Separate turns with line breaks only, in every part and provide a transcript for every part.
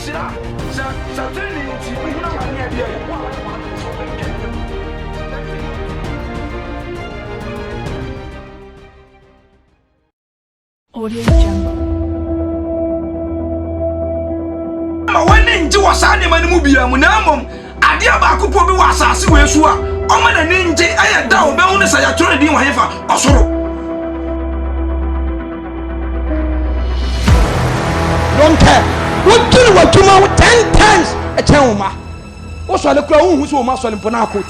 Sina, training, you know, my idea.
Audio Jungle.
When into was animal movie, Munamum, Adia Bakupo was a Siwesua, Oman and Ninja, I had down bonus. I had turned in my heifer, also.
Don't care. What do you want to know 10 times a chama? What's the crown who's muscle in Ponaco?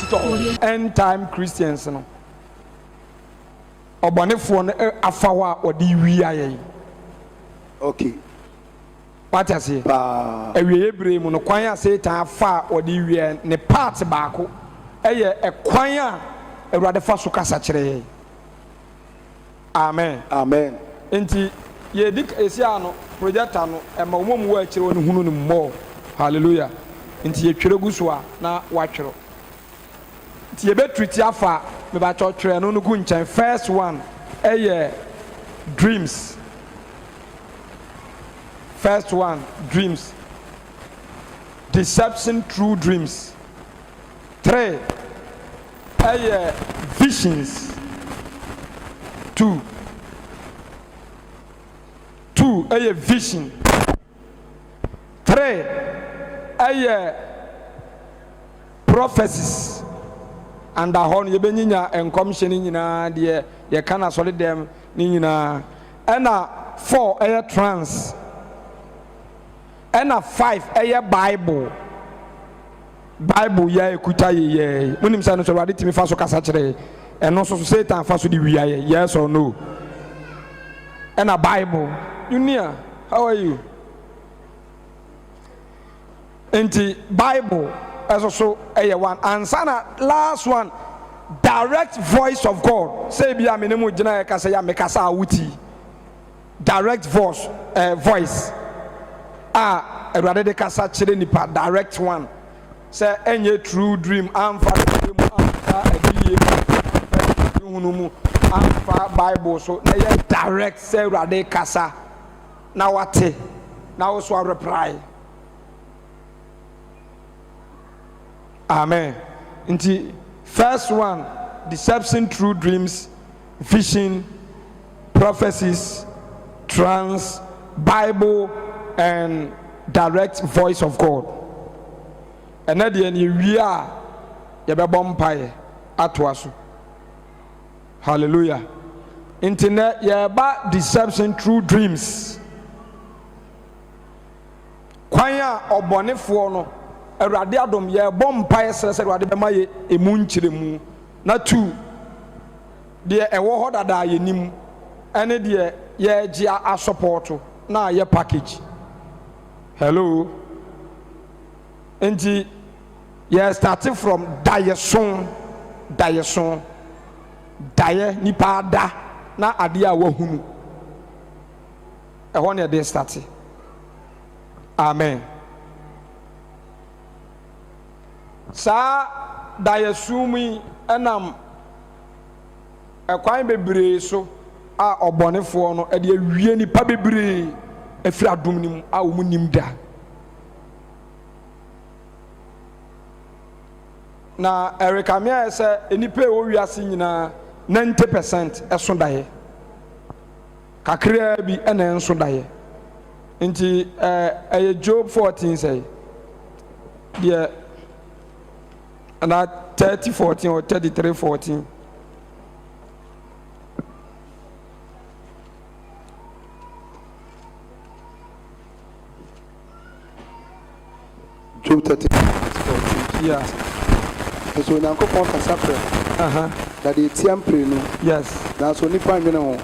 End time Christians. Or Bonifon Afawa or DVIA.
Okay.
What I say? A reabre monoquia say time far or DVIA, ne parts baco. A choir, a rather fast sacre. Amen.
Amen.
Inti ye dik esiano projector no e ma wom wo akire woni hunu no mo. Hallelujah. Inti ye twere gusua na watwero. Inti ye betreat afa me ba twere no no gu nchan. First one dreams. First one, dreams. Deception through dreams. 3 visions. 2 a vision. 3 prophecies. And the horn ye beninya and commission in the ye cannot solid them nina. And 4 trance. And 5 Bible. Bible ye kuta ye. Munim sa no so rade timi fa so kasa kire. And also Satan fa so di wiaye. Yes or no? And a Bible. Junior, how are you? Inti Bible as also one. And sana last one, direct voice of God. Say be a minimum jina kasa ya mekasa wuti. Direct voice. Rather de kasa chire nipa direct one. Say any true dream. Bible so direct say rather kasa. Now what? Now also I reply. Amen. Inti first one, deception through dreams, vision, prophecies, trance, Bible, and direct voice of God. And at the end, we are Yababompire Atwasu. Hallelujah. Internet, yaba deception through dreams. Kwanya obonefo no Awurade adom ye bompae sere Awurade bema ye emu nkyiremu na 2 de ewo ho dada ye nim ene de ye gi a support na ye package. Hello. Enti ye starting from dayeson daye nipa da na ade a wahunu ehon ye de start. Amen. Sa dayasumi enam ekwan bebre so a obonefo no e de awie nipa bebre afira adom nim a wo nim da na Erika Mia say enipa e wo wiase nyina 90% eso daye kakra bi ena enso daye. Inti Job 14 say yeah, and 30:14 or 33:14.
Job 30:14.
Yeah.
So now go for kasapre. That the tiampre no.
Yes.
Now so nipa nwene ho.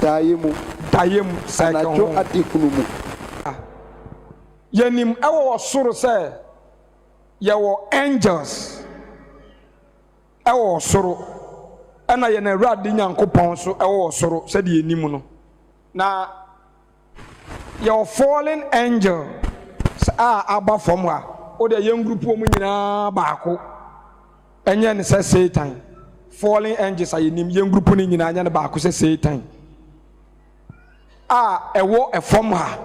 Dayemu
second.
Jo adikunumu.
Yenim ewo soro say yewo angels. Ewo soro. Ena ye na Awurade Nyankopɔn so ewo soro say de enim no. Na your fallen angel aba from ha. O de yen group o mu nyina baako. Enye ne say Satan. Fallen angels are yen group ni nyina anya ne baako say Satan. Ewo from ha.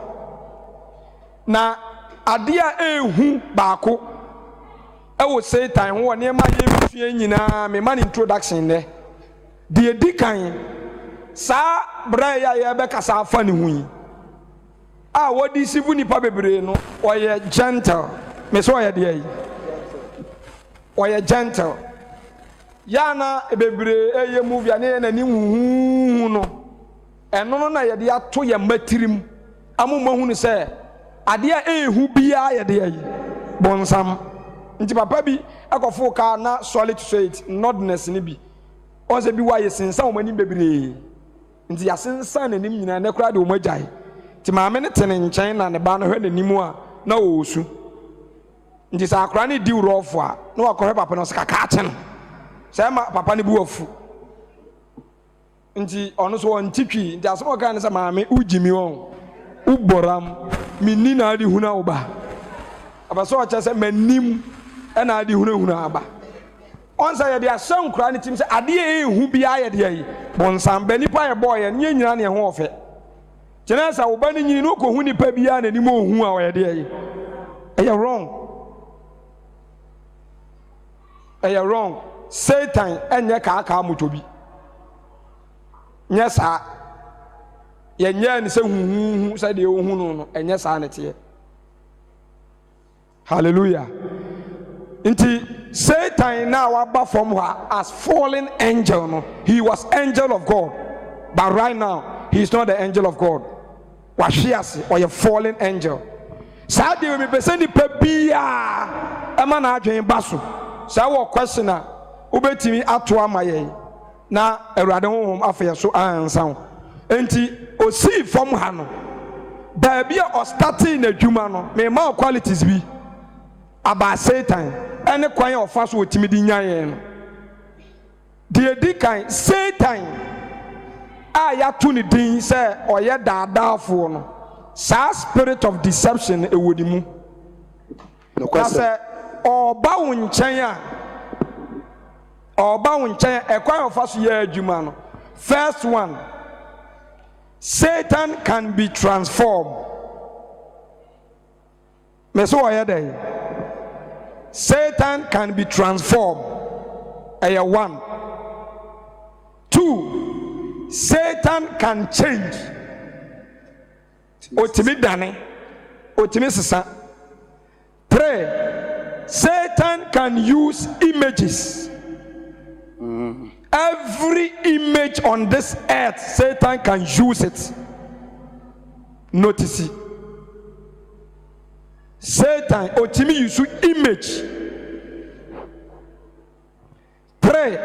Na adia ehu baako ewo Satan ho nneema yɛmfie nyinaa me man introduction ne de edikan saa bra ya yɛbɛkasa afa ne hu yi a wodi sivu nipa bebree no ɔyɛ gentle me so ɔyɛ de yi ɔyɛ gentle yana bebree eye movie ane na ni huhu no ɛno no na yɛde ato yɛ matirim amoma hu ne sɛ ade a ehu bia yɛde yi bonsam nti papa bi akɔfo ka na solid straight nordness ni bi ɔsɛ bi wa yɛ sensa wo mani bebree nti yasensa na nim nyina na kura de wo magyae nti maame ne tene nkyɛn na ne ba no hwɛ n'anim a na ɔsu nti sɛ akora ne di wurɔfo a na wakɔhwɛ papa no sɛ kaka akye no sɛ ma papa ne bu afu nti ɔno so wɔn titwi nti asɛm ɔka ne sɛ maame wogyimi wɔn wobɔram menni na ade huna wo ba abɛsɛ ɔkyɛ sɛ m'anim ɛna ade hunahuna aba ɔnsa yɛde ahyɛ nkora ne tim sɛ adeɛ ɛhu biara yɛde ayi bɔnsam ba nipa yɛ bɔɔyɛ ne nyina ne ɛho ɔfɛ kyerɛ sɛ wo ba ne nyini no kɔhu nipa biara n'anim ɔhu a ɔyɛde ayi ɛyɛ wrong Satan ɛnyɛ kaakaa moto bi nyɛ saa yɛnyɛ ne sɛ huhuhu sɛ deɛ wohu no ɛnyɛ saa ne teɛ hallelujah nti Satan na waba from her as fallen angel no he was angel of God but right now he is not the angel of God wahwe or a fallen angel saa deɛ me pɛsɛ nipa bia ɛma na adwen ba so saa wɔ question a wobɛtumi ato ama yɛn na awurade honhom afɛ so ansa ho enti osi fam ha no baabi a ɔstarting n'adwuma no mema qualities bi about Satan ɛne kwan a ɔfa so otimi di nyaayɛ no deɛ di kan Satan a yɛato ne din sɛ ɔyɛ daadaafoɔ no saa spirit of deception ɛwɔ ne mu na sɛ ɔba wo nkyɛn a ɛkwan a ɔfa so yɛ adwuma no first one Satan can be transformed me so ɔyɛ dɛ Satan can be transformed. Aya 1. 2. Satan can change. Otimi dane. Otimi sisa. 3. Satan can use images. Every image on this earth, Satan can use it. Notice it. Satan otimi use image. 3.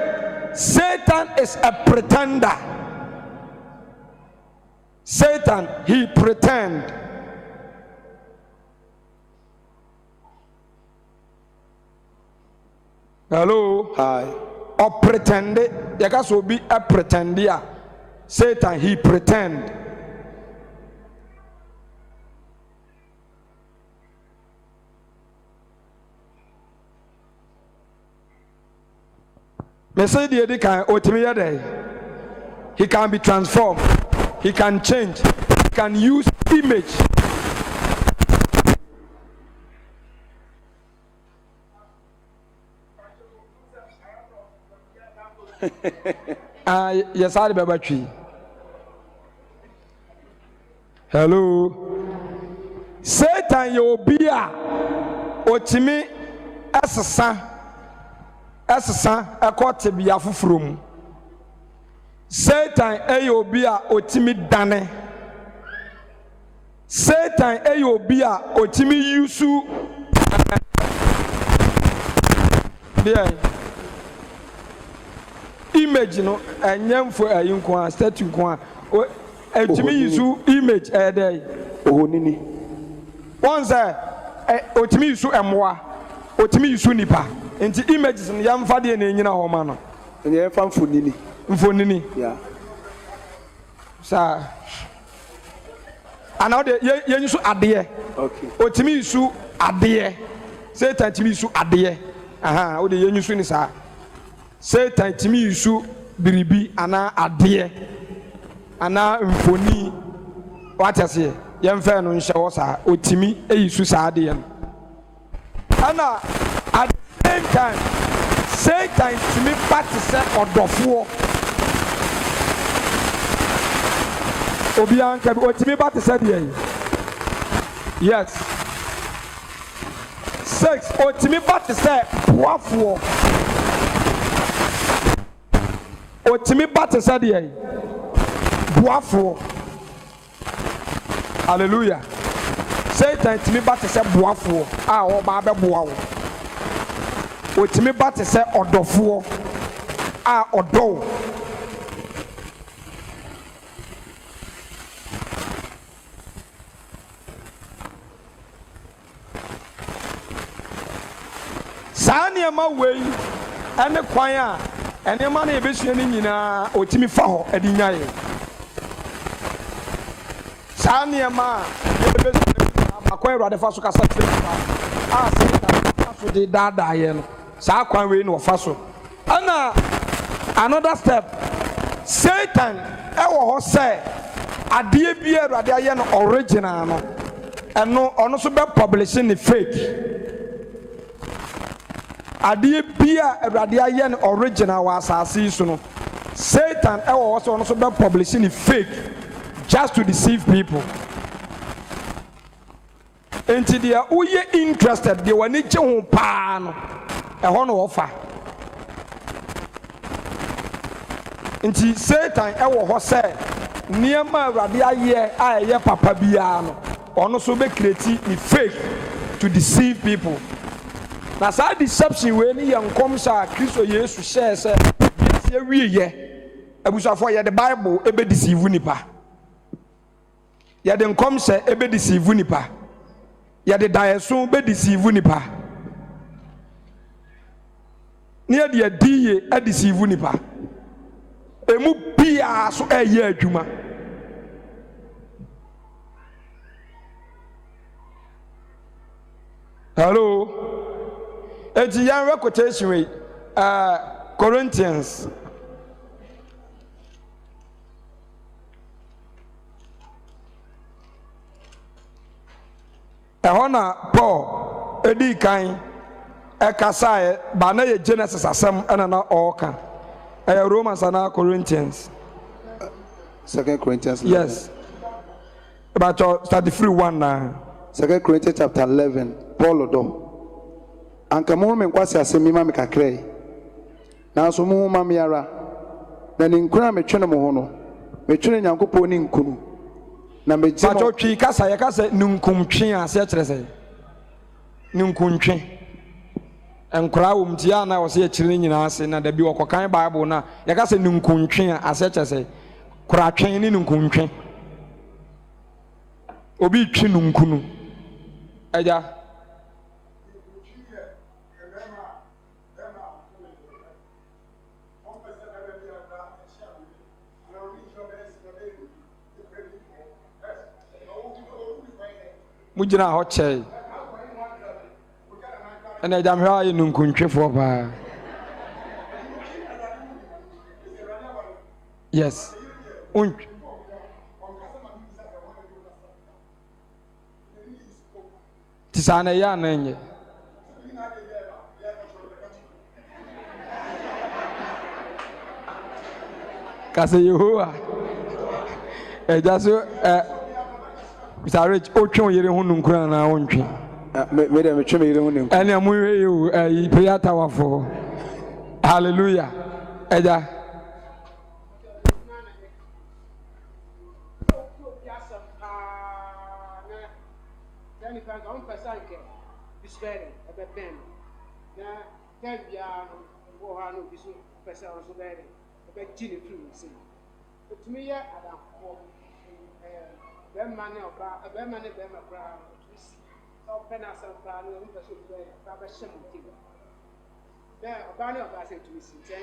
Satan is a pretender. Satan, he pretend. Hello.
Hi.
Or pretend. You can so be a pretender. Satan, he pretend. He can be transformed, he can change, he can use image. Yes, I remember tree. Hello. Satan you be a otimi asasa ekote bia fufuru. Satan obi a otimi dane. Satan obi a otimi yusu. There. Image no enyem for ayinko a statue ko a otimi yusu image there.
Ohonini.
Once otimi yusu emwa, otimi yusu nipa. Nti images no yamfa de na enyina ho ma no.
Enye fa mfonini.
Mfonini.
Yeah.
Sa ana de yenyu ade.
Okay.
Otimi yusu ade. Satan timi yusu ade. Aha, o de yenyu su ni sa. Satan timi yusu biribi ana ade. Ana mfoni. What I say? yɛmfɛ no nhyɛ wɔ saa ɔtumi eyi su saa adeɛ no ɛna at the same time Satan tumi ba te sɛ ɔdɔfoɔ obiara nka bi ɔtumi ba te sɛ deɛ yi yes 6 ɔtumi ba te sɛ boafoɔ ɔtumi ba te sɛ deɛ yi boafoɔ hallelujah Satan tumi ba te sɛ boafoɔ a ɔba abɛboa wo ɔtumi ba te sɛ ɔdɔfoɔ a ɔdɔ wo saa nneɛma wei ɛne kwan a nneɛma no yɛbɛsua no nyinaa ɔtumi fa hɔ ɛde nyaeɛ saa nneɛma a yɛbɛsua no nyinaa akwan Awurade fa so kasa kyerɛ nipa a sɛ fa so de daadaeɛ no saa kwan wei na ɔfa so ɛna another step Satan ɛwɔ hɔ sɛ adeɛ bi a Awurade ayɛ no original no ɛno ɔno nso bɛ publish ne fake adeɛ bi a Awurade ayɛ no original wɔ asase yi so no Satan ɛwɔ hɔ sɛ ɔno nso bɛ publish ne fake just to deceive people nti deɛ woyɛ interested deɛ w'ani gye ho paa no ɛhɔ no wɔfa nti Satan ɛwɔ hɔ sɛ nneɛma Awurade ayɛ a ɛyɛ papa biara no ɔno nso bɛ create ne fake to deceive people na saa deception wei ni yɛ nkɔmhyɛ a Kristo Yesu hyɛɛ sɛ yɛsi awieyɛ abusuafoɔ yɛde Bible ebe deceive nipa yɛde nkɔmhyɛ ebe deceive nipa yɛde daeɛso bɛ deceive nipa ne yɛde adiye adeceive nipa emu biara so ɛyɛ adwuma hello eti yan quotation we Corinthians ɛhɔ na Paul edi kan ɛkasaeɛ ba na yɛ Genesis asɛm ɛna na ɔɔka ɛyɛ Romans ana Corinthians
2 Corinthians 11.
yes but start free one na
2 Corinthians chapter 11 Paul do anka mo me nkwase asɛm mi ma me kakrai nanso mo ma me ara na ne nkura me twene mo ho no me twene Nyankopɔn ni nkunu na me gye
but twi kasa yɛ kasa nunkumtwe a sɛ kyerɛ sɛ nunkuntwe nkura wo mtia na wɔ sɛ kyerɛ nyinaa ase na da bi wɔ kɔkan Bible na yɛ kasa nunkuntwe a asɛ kyerɛ sɛ kuratwe ne nunkuntwe obi twi nunkunu ɛgya mujina hɔ kyɛe ɛna agya mehwɛ a yɛ nunkuntwefoɔ paa yes ti saa na ɛyɛ ana nyɛ kasa Yehowa ɛgya so Mr. Rich, otwe yere ho nunkura na wontwe.
Me dem twe me yere ho nunkura.
Ɛna mu yi prayer tower for. Hallelujah. Ɛja.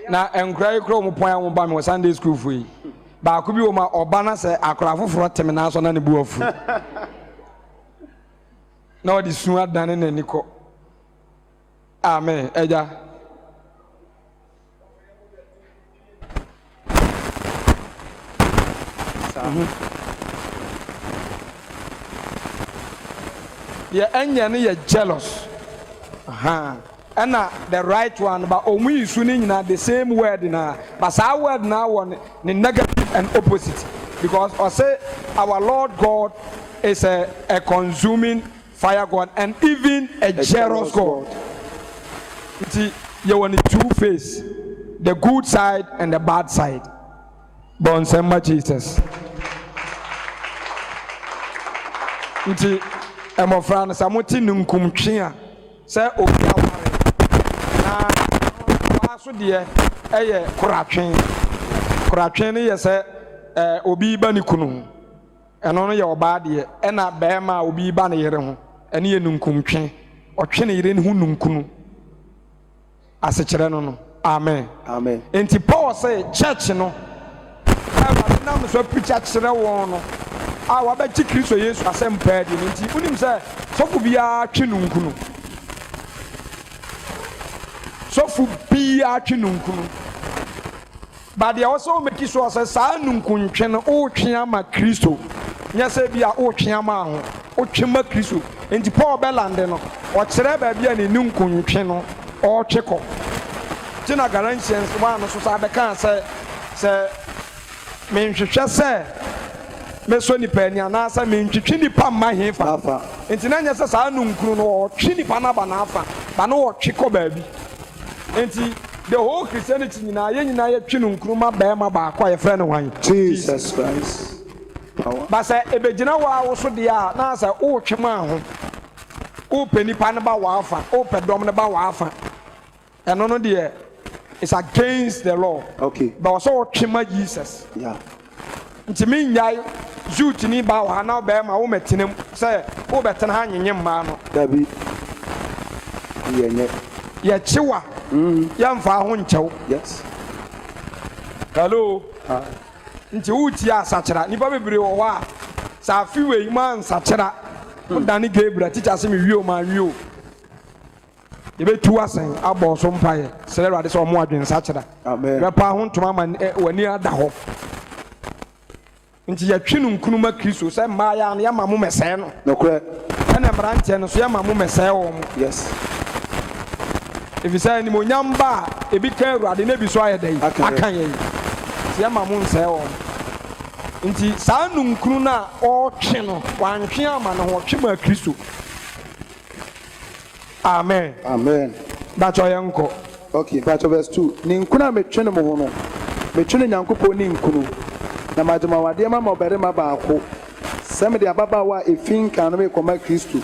Na enkrai kro mo pon a mo ba me Sunday school fu yi ba ko bi o ma oba na se akora foforo teme na so na ne bu afu na odi sun adane na ni ko amen eja the enya ne jealous. And the right one, but only swinging the same word na. But our word now one the negative and opposite. Because I say our Lord God is a consuming fire God and even a jealous God. You want the two face, the good side and the bad side. Bon sema Jesus. Nti emofra no samuti nunkumtwe se obi aware na waso de eye koratwen ne yese obi ba ne kunu eno no ye oba de e na be ma obi ba ne yere ho ene ye nunkumtwe otwe ne yere ne hu nunkunu asechire no amen
amen.
Nti Paul say church no aba na me so preacher kire won no wabɛti Kristo Yesu asɛm paa di nti unim sɛ sɔfo biara twe nunkunu but deɛ wɔsɛ wɔmɛki so sɛ saa nunkuntwe no wotwe ama Kristo nyɛ sɛ bi a wotwe ama ho wotwe ma Kristo nti Paul bɛlande no ɔkyerɛ baabi a ne nunkuntwe no ɔretwe kɔ nti na Galatians 1 no so saa bɛka sɛ menhwehwɛ sɛ meso ni pani anasa mentwitwi nipa ma hefa enti na nya se saa nunkuru no twi nipa na ba na afa ba no twi kɔ baabi enti the whole Christianity nyina ye twi nunkuru ma ba ma ba akwa ye frɛ no hwan
Jesus Christ
ba se ebegyina wa wo so de a na sa wo twi ma ho wo pe nipa na ba wa afa wo pe dom na ba wa afa eno no de is against the law.
Okay,
but also wo twi ma Jesus.
Yeah.
Nti min nyai Zut ni ba wa na be ma wo metinem se wo betena ha nyenye ma no
dabi yenye
ye chiwa ya mfa ho nchew.
Yes.
Hello. Nti wuti asachera nipa bebre wo wa sa fiwe ma nsachera udani Gabriel teacher se me wio ma wio ye betu asen abo so mpaye sele rade so mo adwen sachera.
Amen.
Be pa ho ntoma ma wani ada ho nti ya twinu nkunuma Kristo se ma ya na ya mamu mesɛ no
nokre
ena branche no so ya mamu mesɛ wo mo.
Yes.
If you say ni mo nyamba ebi ka Awurade na bi so ayedai akan ye se ya mamu nsɛ wo nti saa nunkunu na ɔtwe no wantwe ama no ho twe ma Kristo. Amen.
Amen.
That's why yanko.
Okay, part of verse 2. Ni nkuna metwe no mo ho no metwe no Nyankopɔn ni nkunu na majuma wade ma oberema baako sɛm de ababa wa efin kan no me kɔma Kristo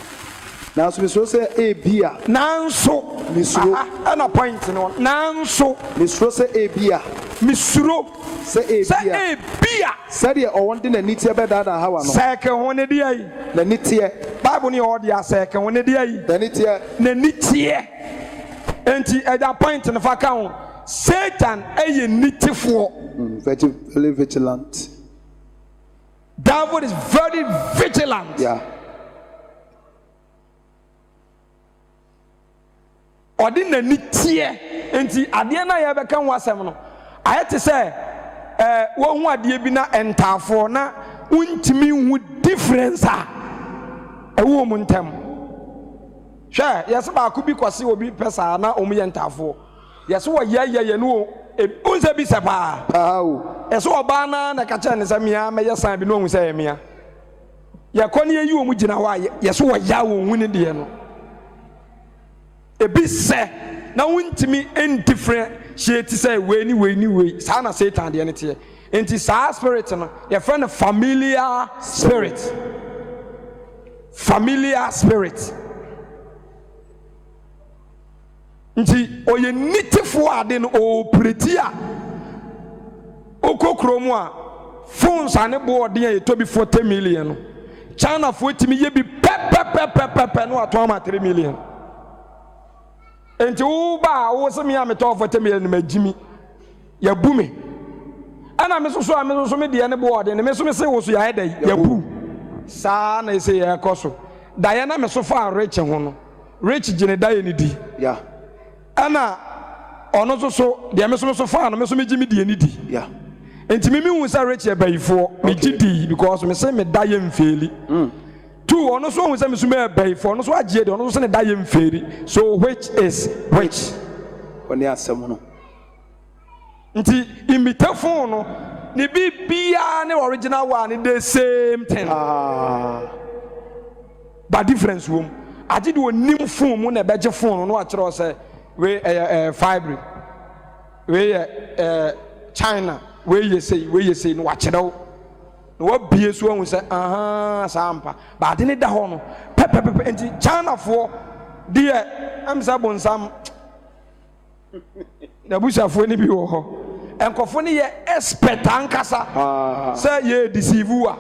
na so biso sɛ ebia
nanso
misuro
ana point no nanso
misuro sɛ ebia
misuro
sɛ ebia sɛ de ɔwonde na nitie bɛdada hawa no
sɛ ke ho ne dia yi
na nitie
Bible ni ɔde asɛ ke ho ne dia yi
na nitie
enti ɛda point no fa ka ho Satan eye nitifo
very vigilant.
Devil is very vigilant.
Yeah.
Odi na nitie enti ade na ye beka ho asem no ayete se wo hu ade bi na entafo na untimi hu difference a ewo mu ntem hwe yes ba ku bi kwose obi pesa na omu ye ntafo yes wo ye no unse bi sepa eso oba na ka cha ne samia me yesan bi no hu se yemia ye kɔ ne yi wo mu gina wa yeso wo ya wo hu ne de no ebi se na wuntimi indifferent shit say we ni sa na Satan de ne te enti sa spirit no ye friend familiar spirit nti oye nitifo ade no o preti a okokro mu a phones ane board de to bi 40 million no China fo timi ye bi pe no ato ama 3 million enti wo ba wo se me ameto 40 million ma gimi ya bu me ana me so me de ne board ne me so me se wo so ya eda ya bu sa na se ya koso da ya na me so fa rich ho no rich gine da ye ni di
yeah
ana ono so de me so fa no me so me gimi di ni di
yeah
enti me hu sa rich e bayifo me gidi because me say me da ye mfeli 2 two ono so hu say me so me bay for ono so agye de ono so ne da ye mferi. So which is which?
Oni asem no.
Nti imita phone no ni bibia ne original one the same thing. But difference wom. Agye de onim phone mu na beje phone no a kire say we fibre. We China we you say no a kire no what be so hu say sampa. But ade ne da ho no pepe nti China for dear am sabonsam na bushafo ni bi wo ho. Enkofo ni ye expert ankasa say ye deceive wa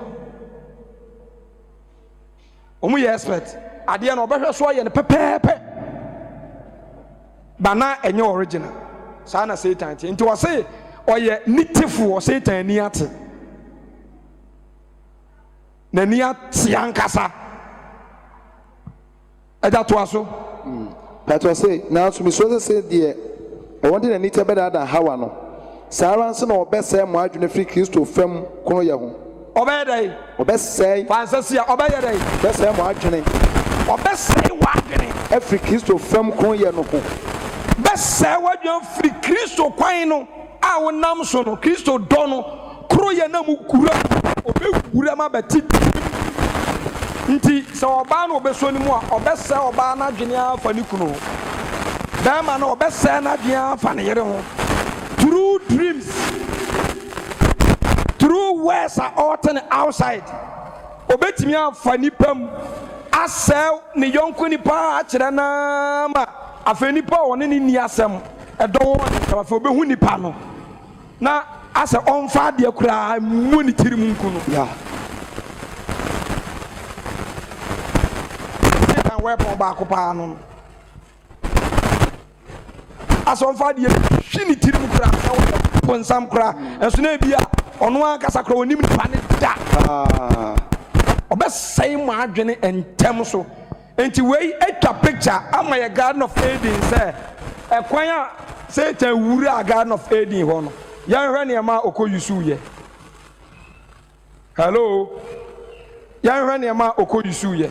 omu ye expert ade na obehwe so ye ne pepepe bana enye original sa na Satan nti wo say oye native wo Satan ni ate na ni ate ankasa eja to aso
that was say now to me so say there I wanted a nita better than how no Saran son or best say my adwene free Christo fam kono ye ho
obey
obest say
fansasia obey day
best say my adwene
obest say wa adwene
every Christo fam kono ye no ho
best say wa adwene free Christo kwan no a wonam so no Christo do no kro ye na mu kura obegura ma beti nti so oba na obeso ni mu a obest say oba na adwene afa ni kunu dama na obest say na adwene afa ne yere ho. Through dreams, through words are often outside. Obetimi afa nipam asel ne yonko nipa akire na ma afa nipa woni ni asem edo ka fa obehu nipa no na ase onfa de kura mu ni tirim nku no ya kan weapon ba ko pa no asonfa de hwini tirim kura ponsam kura enso na bia ono akasa kura onim nipa ne da obesai ma adwene entem so enti wei etwa picture ama ye Garden of Eden say ekwan a Satan wura a Garden of Eden ho no yan hwe ne ma okoyusu ye hello yan hwe ne ma okoyusu ye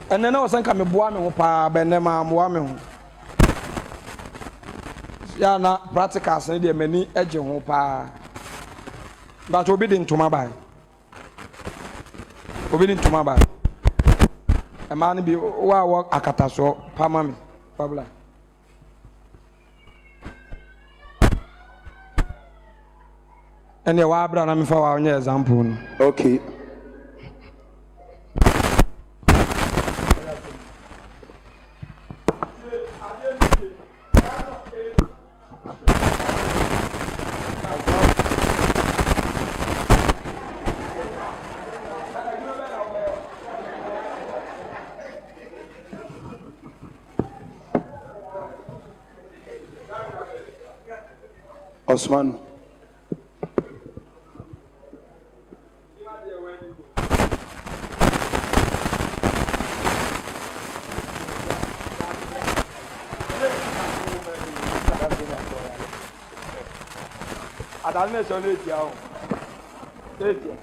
enne na osanka me boa me ho pa benne ma boa me ho ya na practicals ne de mani eje ho pa but obi de ntoma bai e ma ne bi wa akataso pa ma me pabla ene wa abra na me fa wa onye example no
okay Osman
adalne so le dia o le dia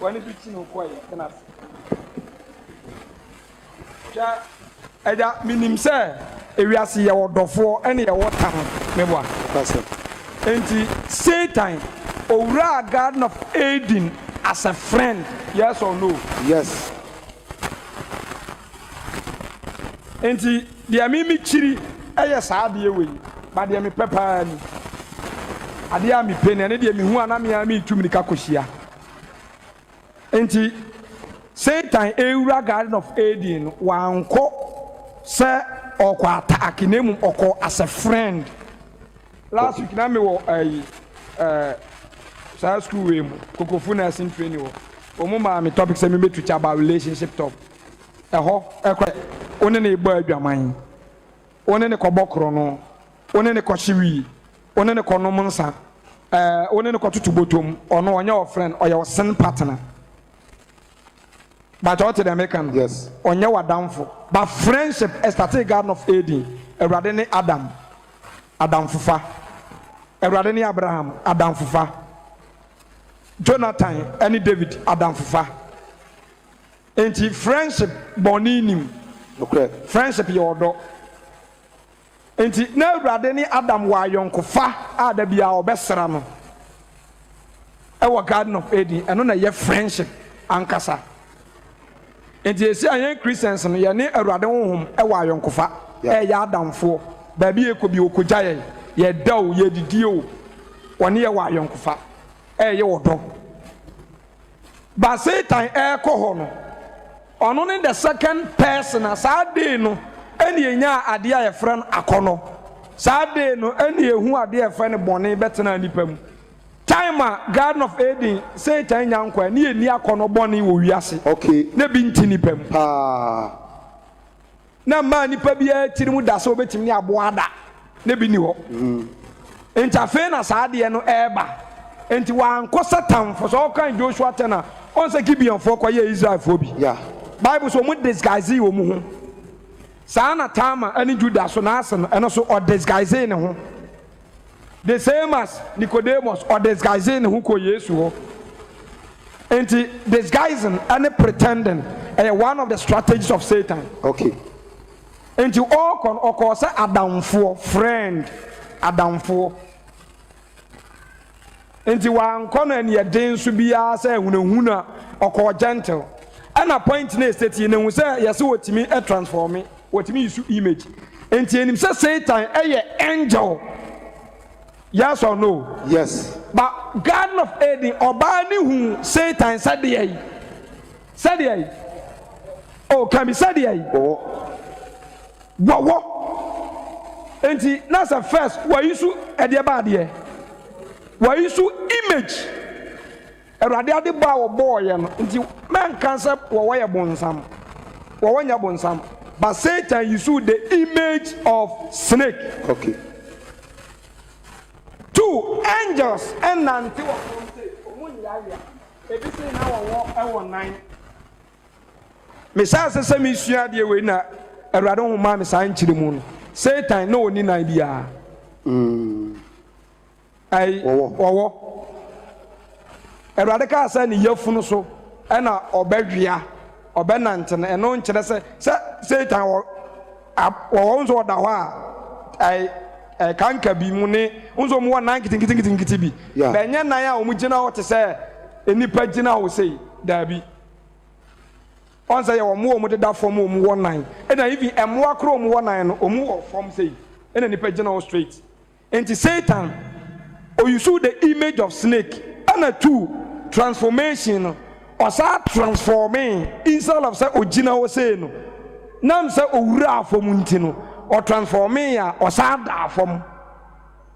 wani bi ti no ko yi kana ja eja minim se ewiase ye wodofo ene ye wotam mebo
pastor
enti Satan owura Garden of Eden as a friend, yes or no?
Yes.
Enti dia mimi chiri eye saa de we ba dia me pepa ni ade a me pe ne dia me hu ana me a me tumi ka kohia enti Satan ewura Garden of Eden wanko se okwa attack nemu oko as a friend. Last week na me wo sa school we mu kokofu na sin training wo omo ma me topic say me metu about relationship top eho ekwa one na egbo adwaman one ne kobokro no one ne kohyiwi one ne konom nsa one ne kotutu botom ono onye o friend oye o sin partner but what the American
yes
onye wadamfo but friendship started Garden of Eden Ewurade ne Adam fufa Ewurade ne Abraham Adam fufa Jonathan and David Adam fufa enti friendship boninim
okay
friendship yodo enti na awurade ni Adam wa yonkofa a da bia obesra no e wo Garden of Eden eno na ye friendship ankasa enti esi ayen Christians no ye ne awurade honhom e wa yonkofa e ya adamfo ba bi ekobi okogya ye daw ye didio woni ye wa yonkofa e ye wodo ba Satan e ko ho no ono ne the second person asa dey no eni enya ade a ye friend akono sa dey no eni ehu ade a friend bone betena nipa mu time Garden of Eden Satan nyankwa ni eni akono bone wo wiase
okay
na bi nti nipa mu na ma nipa bia tirimu da so betim ni aboada na bi ni ho entafe na sa ade no eba enti wan ko Satan for so kan Joshua tena on se Gibeon for kwa ye Israel for bi
yeah
Bible so mu disguise wo mu ho sana Tama ani Judah so na asen eno so o disguise ne ho the same as Nicodemus or disguising ne ho ko Yesu ho enti disguising and pretending one of the strategies of Satan
okay
enti all kon okosa adamfo friend adamfo enti wan kono ne den so bia say hunahuna oko gentle and a point na state ne hu say yes wotimi e transform wotimi use image enti enim say Satan angel yes or no
yes
but Garden of Eden oba ni hu Satan said ye oh can be said ye wo enti na say first wa use e de ba de wa use image erade ade ba wo boy no nti man concept wo ye bonsam wo wanya bonsam but Satan use the image of snake
okay
two angels and nante wo say omunyaya ebisi na wo e wo nine me say se me sua de we na erade ho ma me san kire mu no Satan no oni nine bia ai wo erade ka asa ni yafunu so e na obadwia obenante no eno nkire se Satan wo nso da ho a ai kanka bi mu ne nso mu wana nkiti bi benye nan a omugina wo te se enipa gina wo sei dabi on say wo mu omu da fom omu wo nan e na even emo akro omu wo nan no omu wo fom sei e na nipa gina wo straight enti Satan o you see the image of snake and two transformation or sa transforming instead of say ogina wo sei no nam say owura afom nti no or transforming ya or sa da afom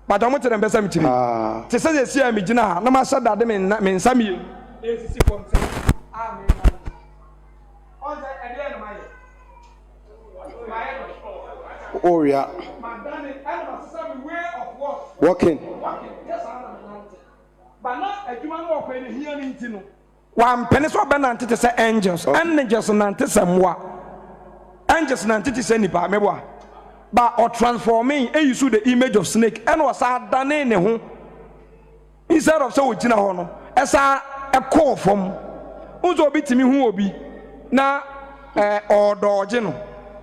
but omo tere mbesa mitiri te say say am gina ha na ma sa da de me nsam ye esisi fom say amen on say ede no maye
oh yeah
madani and some way of what
walking
yes but not adwuma no okwe ne hia ni ntino wa mpene so benante te say angels angels nante samwa angels nante te say nipa meboa but or transforming and you see the image of snake and was done ne ho instead of so ogina ho no esa e call from unzo obi timi hu obi na odoje no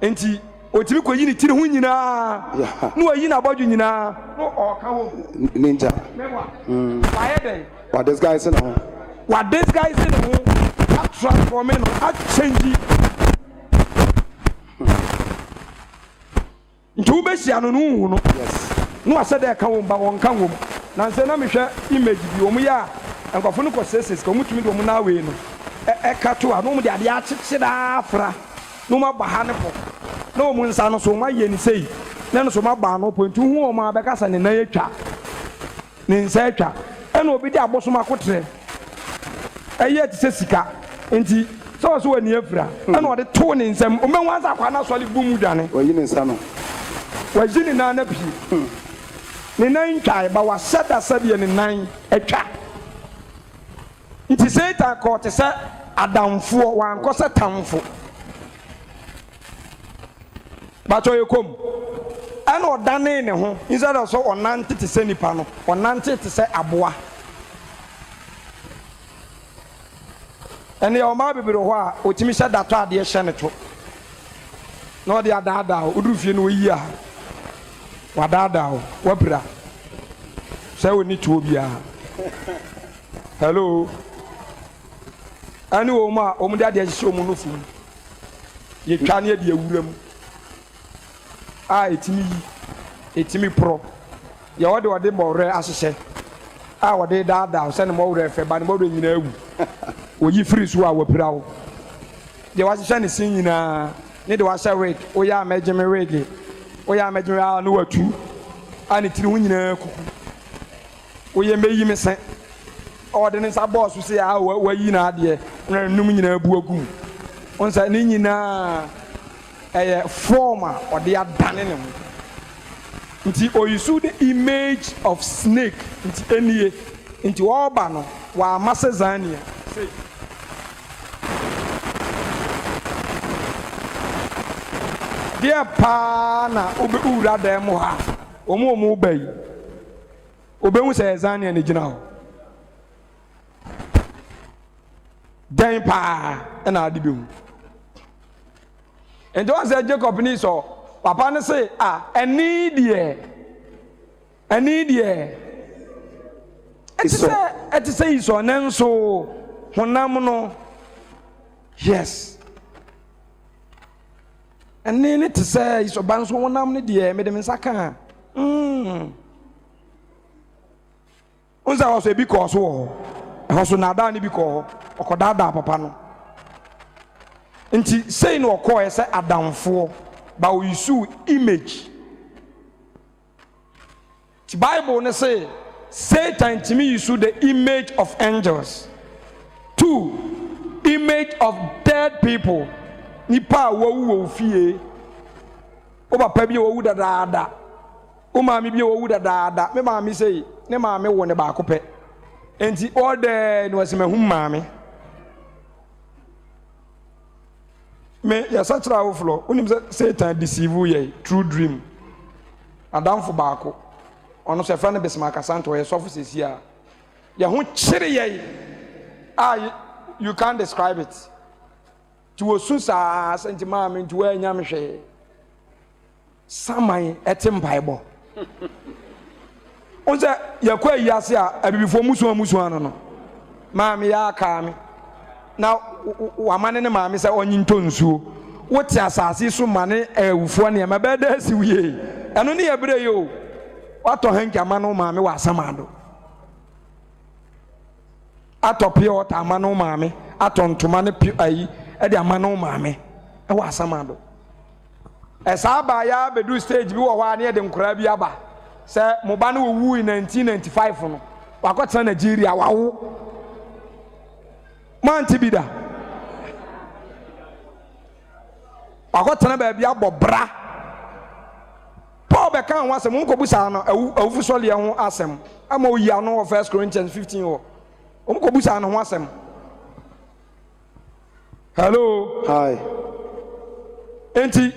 enti otimi ko yini tiri hu nyina no ayi na bodju nyina no oka ho
ninja
mewa why dey
what this guy say no
what this guy say no that transforming that change ntu be sia no no no
yes
no asede ka wo ba won ka wo na nse na mehwe image bi omu ya enkofo no ko seses ko mutumi do mu na we no e ka to a no mu de ade a chichi da afra no ma ba ha ne po no mu nsa no so ma ye ni sei na no so ma ba no po ntu hu o ma be ka sa ne na yetwa ne nsa etwa e na obi de aboso ma kotre eye ti sesika enti so so wani afra e na ode to ne nsam o menwa za kwa na so le bumu dwane
oyi ne nsa no
wajini na na bi ni nan twa ba wa sada sabe ni nan etwa nti Satan ko te se adamfo wa anko se tamfo ba to yekom ana odane ne ho instead of so onante te se nipa no onante te se aboa ɛne ɔma bebere hɔ a otimi hyɛ dato adeɛ hyɛ ne to na ɔde adaadaa woduru fie no woyi a wadaadaa wo wapira sɛ woni tuo biara hello ɛne wɔ mu a ɔmo de adeɛ hyehyɛ ɔmo nofo mu yɛtwa ne yɛde awura mu a ɛtimi yi ɛtimi porɔ yɛ wɔde bɔwerɛ ahyehyɛ a wɔde daadaa sɛ ne mɔwerɛ fɛ ba ne mɔwerɛ nyinaa awu oyi firi so a wapira wo deɛ wahyehyɛ ne sin nyinaa ne de wahyɛ wig woyɛ a mɛgyeme wig woyɛ a mɛgyeme a ne watu a ne tiri ho nyinaa kuku woyɛ mɛyi me sɛ ɔde ne nsa bɔɔ so sɛ a wayi na adeɛ na num nyinaa bu agu wo sɛ ne nyinaa ɛyɛ form a ɔde adane ne ho nti oyisu the image of snake nti enie nti wɔba no wɔama sɛ zania sei deɛ paa na wobɛwura dan mu ha ɔmo ba yi obɛhu sɛ zania ne gyina hɔ dan paa ɛna ade bɛhu nti wɔn sɛ Jacob ni sɔ papa ne se ɛni deɛ ɛte sɛ yi sɔ ne nso honam no yes ɛni ne te sɛ yi sɔ ba nso honam ne deɛ mede me nsa ka n sɛ ɔsɔ ebi kɔɔ so wɔ hɔ ɛhɔ so naadaa ne bi kɔɔ hɔ ɔkɔdaadaa papa no nti sei na ɔkɔɔ yɛ sɛ adamfoɔ ba oyisu image the Bible ne say Satan timi yisu the image of angels. 2 image of dead people nipa wo fie o papa bi wo dadaada o maami bi wo dadaada me maami say ne maami wo ne ba ko pɛ enti order no wase mahum maami me yasa tra wo flo unim Satan deceive ye true dream adamfo baako ono se fa ne Amos Asante ye sofo sesi a ye ho kyere ye you can't describe it to osusa senti maami nti wa anya mhwe saman etim bible onse ye kwa yiase a abibifo musu ano no maami ya aka mi na wamane ne maami sɛ onyi ntonsuo wote asase so mane awufo ne ma bɛda asiwie ɛno ne yɛbrɛ yo watɔ hanki ama no maami wɔ asamado atɔ pie ɔta ama no maami atɔ ntoma ne ayi ɛde ama no maami ɛwɔ asamado ɛsaa ba ya bedu stage bi wɔ hɔ a ne yɛde nkora bi aba sɛ mo ba no wɔwu in 1995 no wakɔtena Nigeria wawo manti bi da wakɔtena baabi abɔ bra Paul bɛka ho asɛm nkɔbusa no awufu sɔleɛ ho asɛm ama oyi ano wɔ 1 Corinthians 15 hɔ nkɔbusa no ho asɛm hello
hi
enti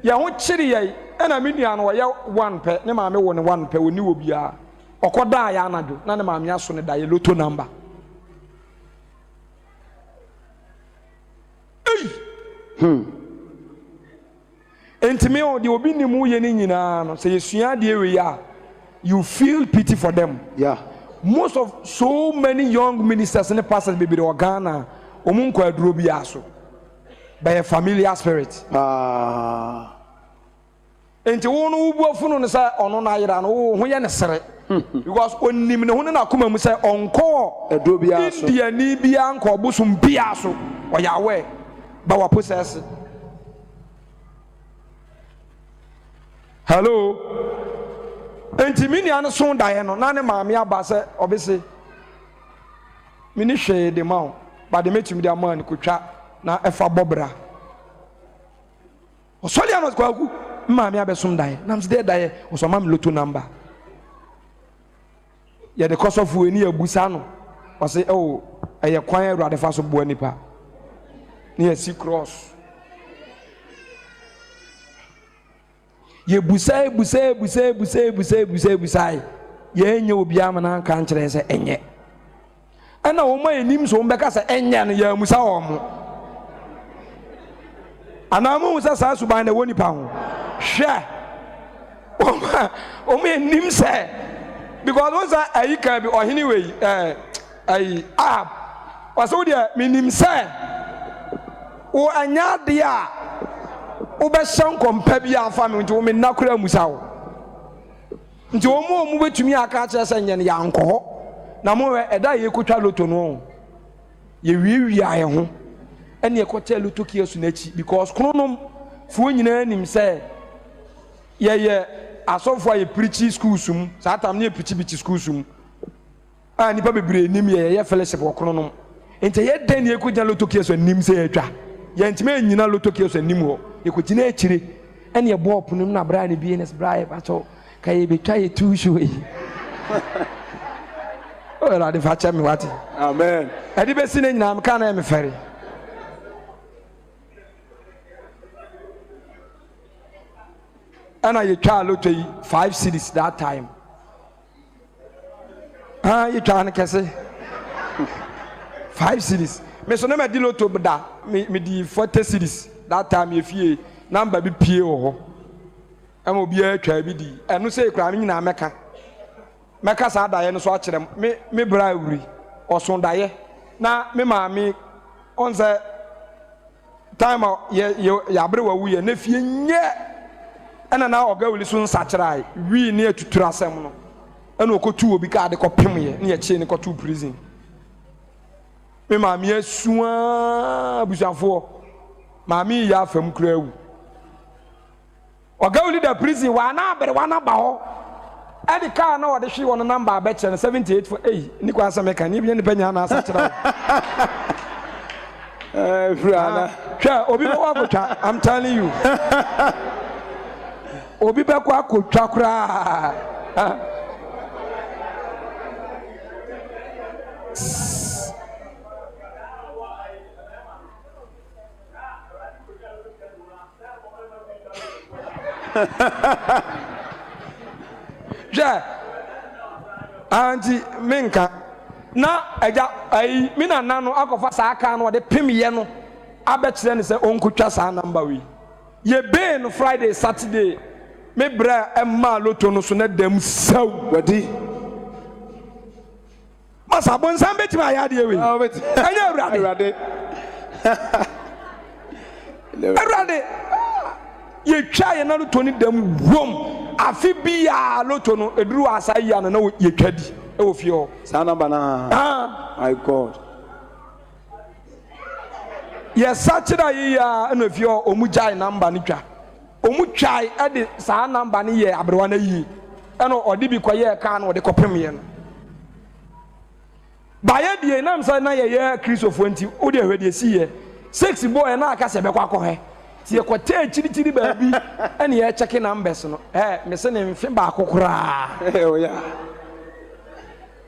yɛ ho kyere yɛ ɛna me nua no wɔyɛ one pɛ ne maame wɔ ne one pɛ wɔni wɔ biara ɔkɔdaa yɛ anadwo na ne maame aso ne da yɛ lotto number Entime o de obi ni mu ye ni nyina no say yesua de we ya you feel pity for them.
Yeah.
Most of so many young ministers and pastors be the Ghana omun kwa duro bi aso by a familiar spirit. Enti wonu ubuafu no say ono na yira no ho ye ne sere because onim ne ho na akoma mu say onko
aduro bi aso
India ni bi anko bosum bi aso oyawe ba wa possess. Hello. Enti mini an so dae no na ne maame aba se obese mini hwe de ma ba de metumi de ama ne kotwa na efa bobra osoli anos kwaku maame abesom dae na mse de dae osoma me lotto number ye de kosofu eni abusa no o se oh eye kwan awurade fa so bo nipa ne ye si cross ye busa ye enye obi amana kan kire se enye ɛna wɔn a anim so wɔn bɛka sɛ ɛnyɛ no yɛ musa wɔn anaa mo sɛ saa suban na ɛwɔ nipa ho hwɛ wɔn a anim sɛ because wɔn sɛ ayi kan bi ɔhene wei ayi Ahab wɔsɛ wo deɛ menim sɛ wo anya adeɛ a wobɛhyɛ nkɔmpa bi afa me nti wo me nna kora musa wo nti wɔn a bɛtumi aka akyerɛ sɛ nyɛ no yɛankɔ hɔ na mo ɛda yɛkɔtwa loto no yɛwiewia yɛn ho ɛne yɛkɔkyɛ loto kia so n'akyi because kronom fuo nyinaa nim sɛ yɛyɛ asɔfoɔ a yɛpirikyi schools mu saa tam ne yɛpirikyi schools mu a nipa bebree nim yɛyɛ fellowship wɔ kronom nti yɛdɛn ne yɛkɔgyina loto kia so anim sɛ yɛatwa yɛntumi anyina loto kia so anim hɔ yɛkɔgyina akyire ɛne yɛbɔɔ pono mu na braa ne bie ne sɛ braa yɛbakyɛw ka yɛbɛtwa yɛ tu so yi ɔyɛ ade fa kyɛ me wate
amen
ɛde bɛsi no nyinaa meka na ɛme fɛre ɛna yɛtwaa loto yi 5 cities that time yɛtwaa no kɛse 5 cities me so ne madi loto da medi 40 cities that time yɛfie number bi pie wɔ hɔ ɛma obiara atwa bi di ɛno sɛ yɛkura me nyinaa mɛka saa daeɛ no so akyerɛ me bra awuri ɔso daeɛ na me maame ɔn sɛ time a yɛabere wawuyɛ na fie nyɛ ɛna na ɔga wuli so nsakyerɛ wii ne atuturu asɛm no ɛna ɔkɔtu obi ka ade kɔpem yɛ ne yɛkyee ne kɔto prison me maame asua abusuafoɔ maame yɛ afam kura awu ɔga wuli da prison wana abere wana ba hɔ ɛde kaa na wɔde hwe wɔn namba abɛkyɛ no 78 for ni kwa asɛm ɛka ne bi ne panya na asakyerɛ
Friana.
Hwɛ obi bɛ kɔ akotwa I'm telling you obi bɛ kɔ akotwa koraa hwɛ anti menka na agya ayi mi nana no akɔfa saa aka no ɔde pem yɛ no abɛkyerɛ ne sɛ ɔnkotwa saa namba wi yɛbee no Friday Saturday me brɛ ɛma loto no so na dam saw
Wadi.
masa bɔnsam bɛtumi ayɛ adeɛ wei ɛnyɛ awurade awurade yɛtwa yɛ na loto no dam wom afi biya loto no eduru asa yi ana na yɛtwa di ɛwɔ fie hɔ
Saa namba na. My God.
yɛsa kyerɛ yi ya ɛna fie hɔ ɔmu gyae namba no twa ɔmu twae ɛde saa namba no yɛ aberewa no yie ɛna ɔde bi kɔyɛɛ kaa no ɔde kɔpem yɛ no baayɛ die nam sɛ na yɛyɛ kristofoɔ nti wode ahwɛ deɛ si yɛ 6 boy na aka sɛ bɛkɔ akɔhɛ ti yɛkɔtɛ akyirikyiri baabi ɛne yɛkyɛke numbers no mese ne mfe baako koraa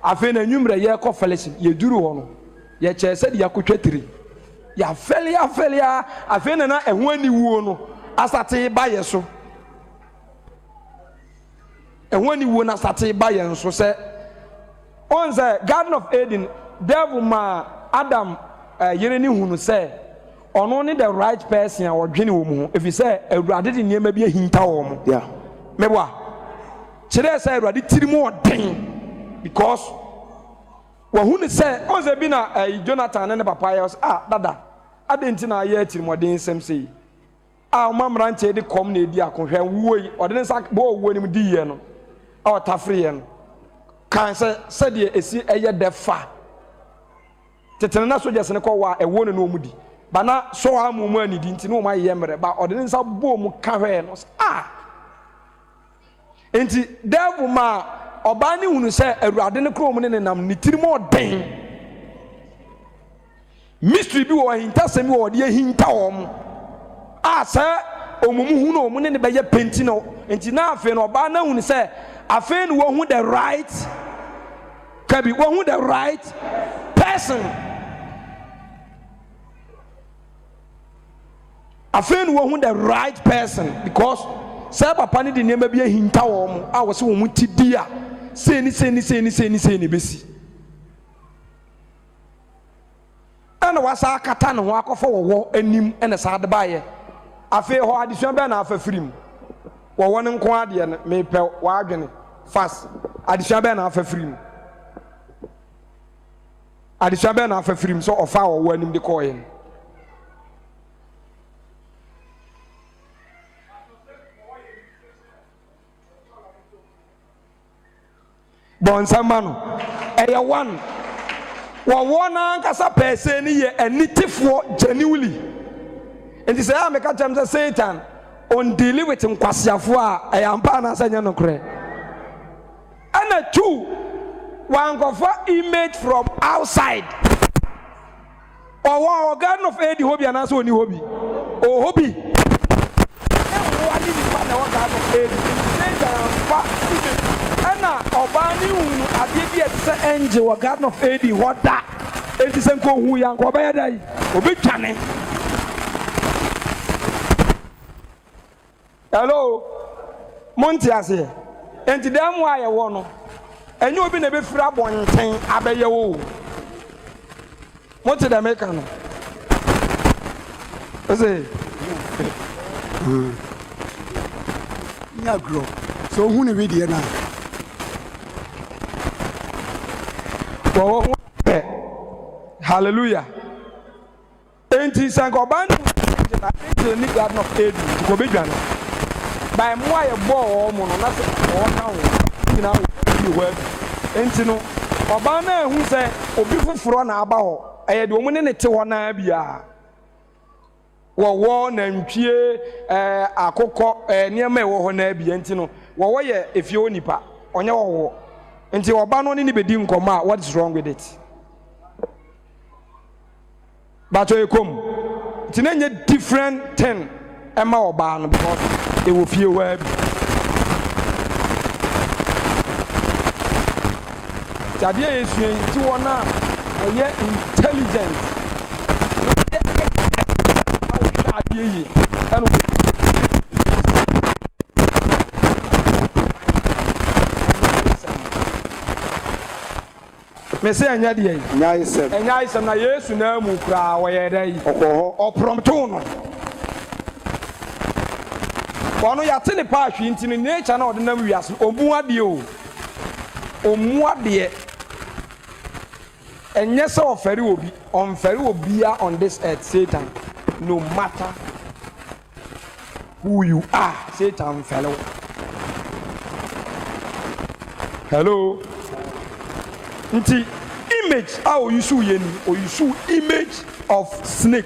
afei na anwummerɛ yɛkɔ fellowship yɛduru hɔ no yɛkyɛɛ sɛde yɛakɔtwa tiri yɛafɛle a afei na ɛho aniwuo no asate ba yɛ so ɛho aniwuo no asate ba yɛn so sɛ ɔn sɛ Garden of Eden devil ma Adam yere ne hunu sɛ ɔno ne the right person a wɔdwene wɔ mu ho ɛfiri sɛ awurade de nneɛma bi ahinta wɔ mo mɛboa kyerɛ sɛ awurade tiri mu ɔden because wahunu sɛ ɔn sɛ bi na Jonathan ne papa yɛ dada adɛn nti na ayɛ atirimɔden nsɛm sɛ yi ɔma mmeranteɛ de kɔm na ɛdi akohwɛ wuo yi ɔde ne nsa bɔɔ wuo no mu di yɛ no a ɔtafere yɛ no kan sɛdeɛ ɛsi ɛyɛ dɛ fa tetene na sogyas ne kɔ wɔ a ɛwɔ no na ɔmu di ba na so amu mu anidi nti ne ɔma ayɛ mmerɛ ba ɔde ne nsa bɔɔ mu ka hwɛɛ no enti devil ma ɔbaa ne hunu sɛ awurade ne kurom ne nenam ne tiri mu ɔden mystery bi wɔ ahintasɛm bi wɔ ɔde ahinta wɔn sɛ ɔmumu hunu ɔmu ne ne bɛyɛ penti no enti na afei no ɔbaa na hunu sɛ afei no wɔhu the right kabi wɔhu the right person afei no wɔhu the right person because sɛ papa ne de nneɛma bi ahinta wɔn a wɔsɛ wɔn mu ti di a sɛni bɛsi ɛna wasa akata ne ho akɔfa wɔwɔ anim ɛna saa de baayɛ afei hɔ adesua bɛɛ na afa firim wɔwɔ ne nko adeɛ no mepɛ wɔadwene fast adesua bɛɛ na afa firim adesua bɛɛ na afa firim sɛ ɔfa wɔwɔ anim de kɔɔyɛ no bɔnsɛmma no ɛyɛ one wɔwɔ n'ankasa pɛɛsɛ ni yɛ anitifoɔ genuinely nti sɛ yɛ a meka kyerɛm sɛ Satan on dealing with nkwasiafoɔ a ɛyɛ ampa anaasɛ nyɛ nokorɛ ɛna two wankɔfa image from outside ɔwɔ Garden of Eden hɔ bi anaasɛ ɔni hɔ bi ɔwɔ bi ɛwɔ ade nipa na ɛwɔ Garden of Eden Satan amfa image ɛna ɔbaa ne hunu adeɛ bi ɛte sɛ angel wɔ Garden of Eden hɔ da enti sɛ nkɔ hu ya nkɔ ɔbɛyɛ da yi obɛtwane hello monte aseɛ enti dan mu a yɛwɔ no ɛnyɛ obi na ɛbɛfiri abɔnten abɛyɛ wo mote dɛ meka no ɛsɛ
nya gro so hu ne bi deɛ na
wɔwɔ ho pɛ hallelujah enti sɛ nka ɔbaa no na angel ni Garden of Eden nti kɔ bɛdwane by mo a yɛbɔɔ wɔ mo no na sɛ ɔka wo nyinaa wɔ hɔ abi enti no ɔbaa no ahu sɛ obi foforɔ na aba hɔ ɛyɛ deɛ ɔmo ne te hɔ naa biara wɔwɔ nantwie akokɔ nneɛma ɛwɔ hɔ naa bia enti no wɔwɔ yɛ efie wɔ nipa ɔnyɛ wɔwɔ nti ɔbaa no ne bɛdi nkɔmmɔ a what is wrong with it bato ekom nti na nyɛ different thing ɛma ɔbaa no because ɛwɔ fie hɔ abi tadeɛ yɛ sua nti wɔn a ɛyɛ intelligent awɔhwɛ adeɛ yi ɛno mese ɛnyɛ deɛ yi ɛnyɛ ayisɛm na Yesu na mu koraa wɔyɛ dɛ yi ɔprɔmtoo no ɔno yɛate ne paahwe nti no nature na ɔde nam wiase ɔmu adeɛ o ɔmu adeɛ ɛnyɛ sɛ ɔfɛre obi ɔmfɛre obia on this earth Satan no matter who you are Satan fɛre wo hello nti image a oyusu yɛ ni oyusu image of snake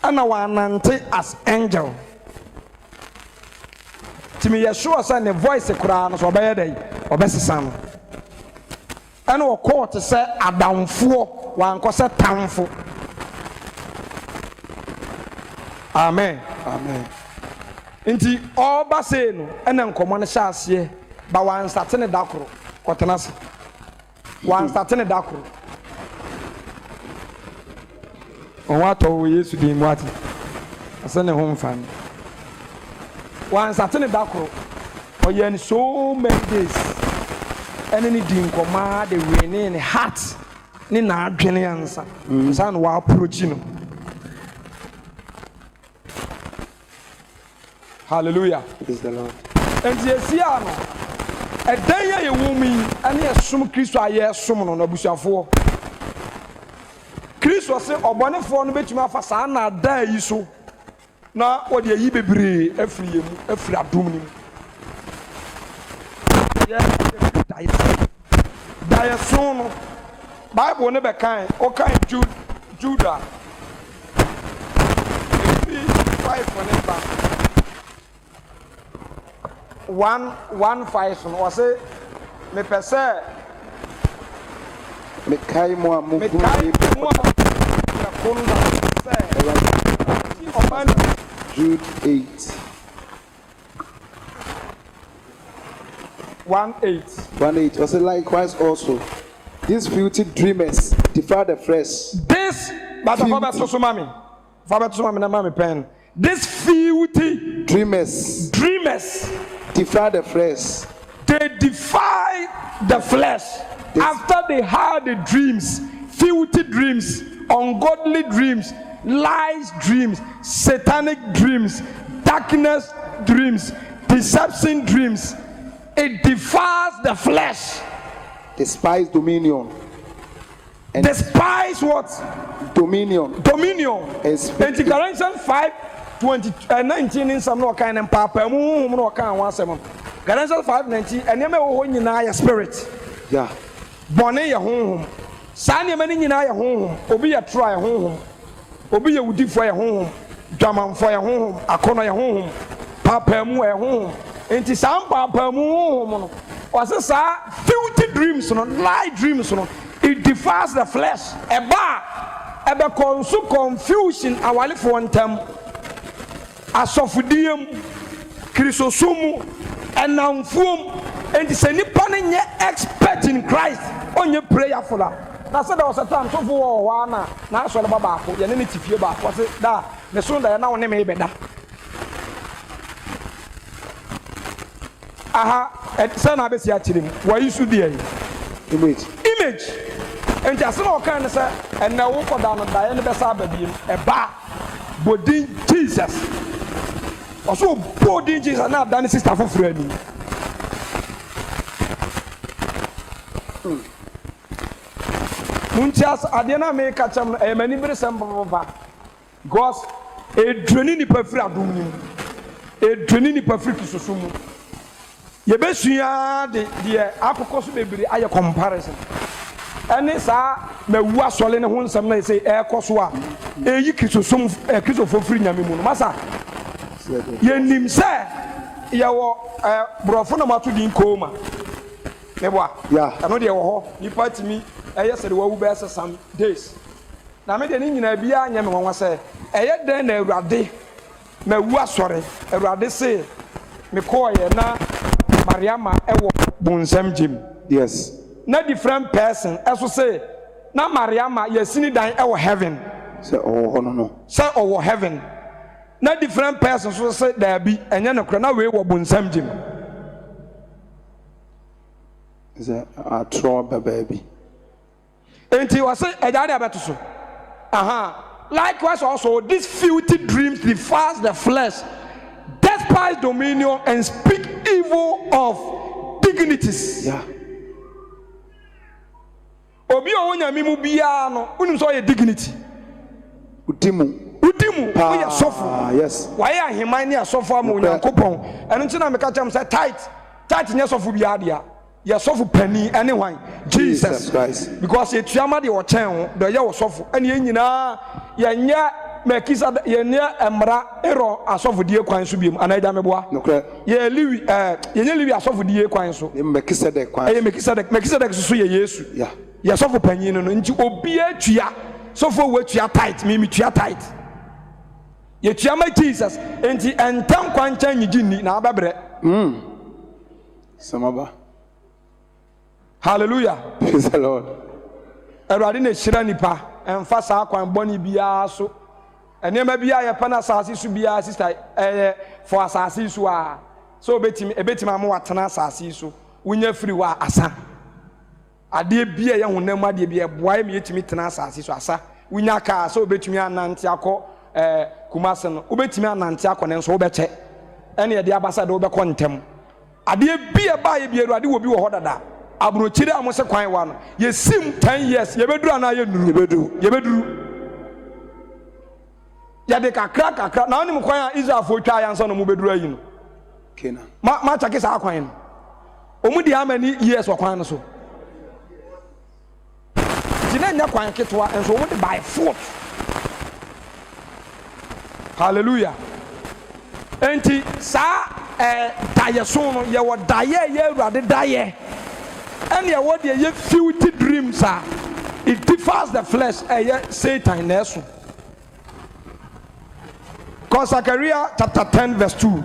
ana wanante as angel timi yɛ sure sɛ ne voice koraa no so ɔbɛyɛ dɛ ɔbɛsesa no ɛna ɔkɔɔ te sɛ adamfoɔ wankɔ sɛ tamfo amen nti ɔba sei no ɛna nkɔmmɔ no hyɛ aseɛ ba wansate ne da koro kɔtena se wansate ne da koro ɔho atɔ wɔ Yesu din mu ate ɛsɛ ne ho mfa no wansate ne da koro ɔyɛ ne so many days ɛne ne di nkɔmaa de wei ne ne heart ne naadwene ansa nsa no wɔaprochi no hallelujah enti esi a no ɛdan yɛ yɛwɔ mu yi ɛne ɛsom Kristo a yɛsom no n'abusuafoɔ Kristo sɛ ɔbɔnefoɔ no bɛtumi afa saa na ada yi so na wɔde ayi bebree afiri yɛ mu afiri adom no mu daeɛso no Bible ne bɛkan ɔkan Juda ɛfiri 5 ne ba 1:5 no ɔsɛ mepɛ sɛ
mekae mu a mugu Jude 8 1:8 also likewise also these filthy dreamers defile the flesh.
This but pen. These filthy
dreamers defile the flesh.
They defy the flesh. After they had the dreams, filthy dreams, ungodly dreams, lies dreams, satanic dreams, darkness dreams, deception dreams. It defiles the flesh.
Despise dominion. And
despise what?
Dominion.
Dominion. And Galatians 5:19 in some no kind of papa no kind one seven. Galatians 5:19 and you may own your spirit.
Yeah.
Born in your home. Sani many in your home. Obi a try home. Obi a woody for your home. Draman for your home. A corner your home. Papa mu a home. Into some papa mu. Was this filthy dreams, lie dreams, it defiles the flesh. Eba consume confusion. Awali for one time. Asofudium, Christosumu, and Namfum, and the Nippon expert in Christ on your prayerful. That's what I was a time so for one. Now, so about you need to feel back. What's it that? The soon that now name better. Aha, and son of a actually, why you should be image. And just no kind of say, and now walk down and die in the best baby, a bar, Bodin Jesus. Also, Bodin Jesus, and now done his sister for free. Munchas, I didn't make catch them a many resemble Ghost, a drenini perfra doom, a drenini perfect to sumu. Yebesuya the apokoso bebre aye comparison ene sa mawua sole ne ho nsam na say e koso a eyi kristosom kristofo firi nyame mu no masa yenim se yewo brofo na mato din koma meboa ano de wo ho nipa timi eye se de wawu be se some days na me de ni nyina bia anya me wonwa se eye den na awurade mawua sore awurade se me koye na Mariama ewo bunsam jim.
Yes.
Na different person. As we say, na Mariama yesini dan ewo heaven.
Say oh no.
Say oh heaven. Na different person so say there be enye no kra na we wo bunsam jim.
Is a trouble baby.
Enti we say ejade abeto so. Aha. Likewise also these filthy dreams defiles the flesh. Despise dominion and speak evil of dignities.
Yeah.
Obi o wonya mimu bia no unim so ye dignity.
Udimu.
We are suffer.
Yes.
Why are he mine ya suffer am onyankopon. Eno nti na meka cham say tight nya suffer bia dia. Ya suffer penny anyone. Jesus
Christ.
Because ye tuama de o chen ho, do ye wo suffer. Ene nyina ya nya Mekisa yenya emra ero asofodie kwan so biem anaida meboa
nokre
ye liwi yenya liwi asofodie kwan so
mekisa de kwan
mekisa de so ye Yesu
yeah
ye sofo panyin no nti obi atua sofo we tua tight me tua tight ye tua ma Jesus nti entam kwan chan nyigini na ababre
samaba
hallelujah
praise the Lord
erade na hira nipa emfa saa kwan boni bia so enema bia ye pana asase su bia sister for asase su a so ebetima am watena asase su wonya firi wa asa ade bia ye honam ade bia boae me yetimi tena asase su asa wonya ka so obetumi anante akọ kumase no obetimi anante akọ ne nso obeche ene ye de abasa de obekọ ntem ade bia ba ye bia ade wo bi wo hodada abrochire amose kwan wa no ye sim 10 years ye beduru na ye nuru ye beduru ya de kakra na onim kwan a Israel fo twa yanso no mu beduru ayi no
kena
ma chake sa kwan no omu di amani years kwan no so jina nya kwan ketwa enso omu de by foot hallelujah enti sa daye so no ye wo daye ye awurade daye and ye wo de ye filthy dreams it defiles the flesh Satan na so. Because Zechariah chapter 10 verse 2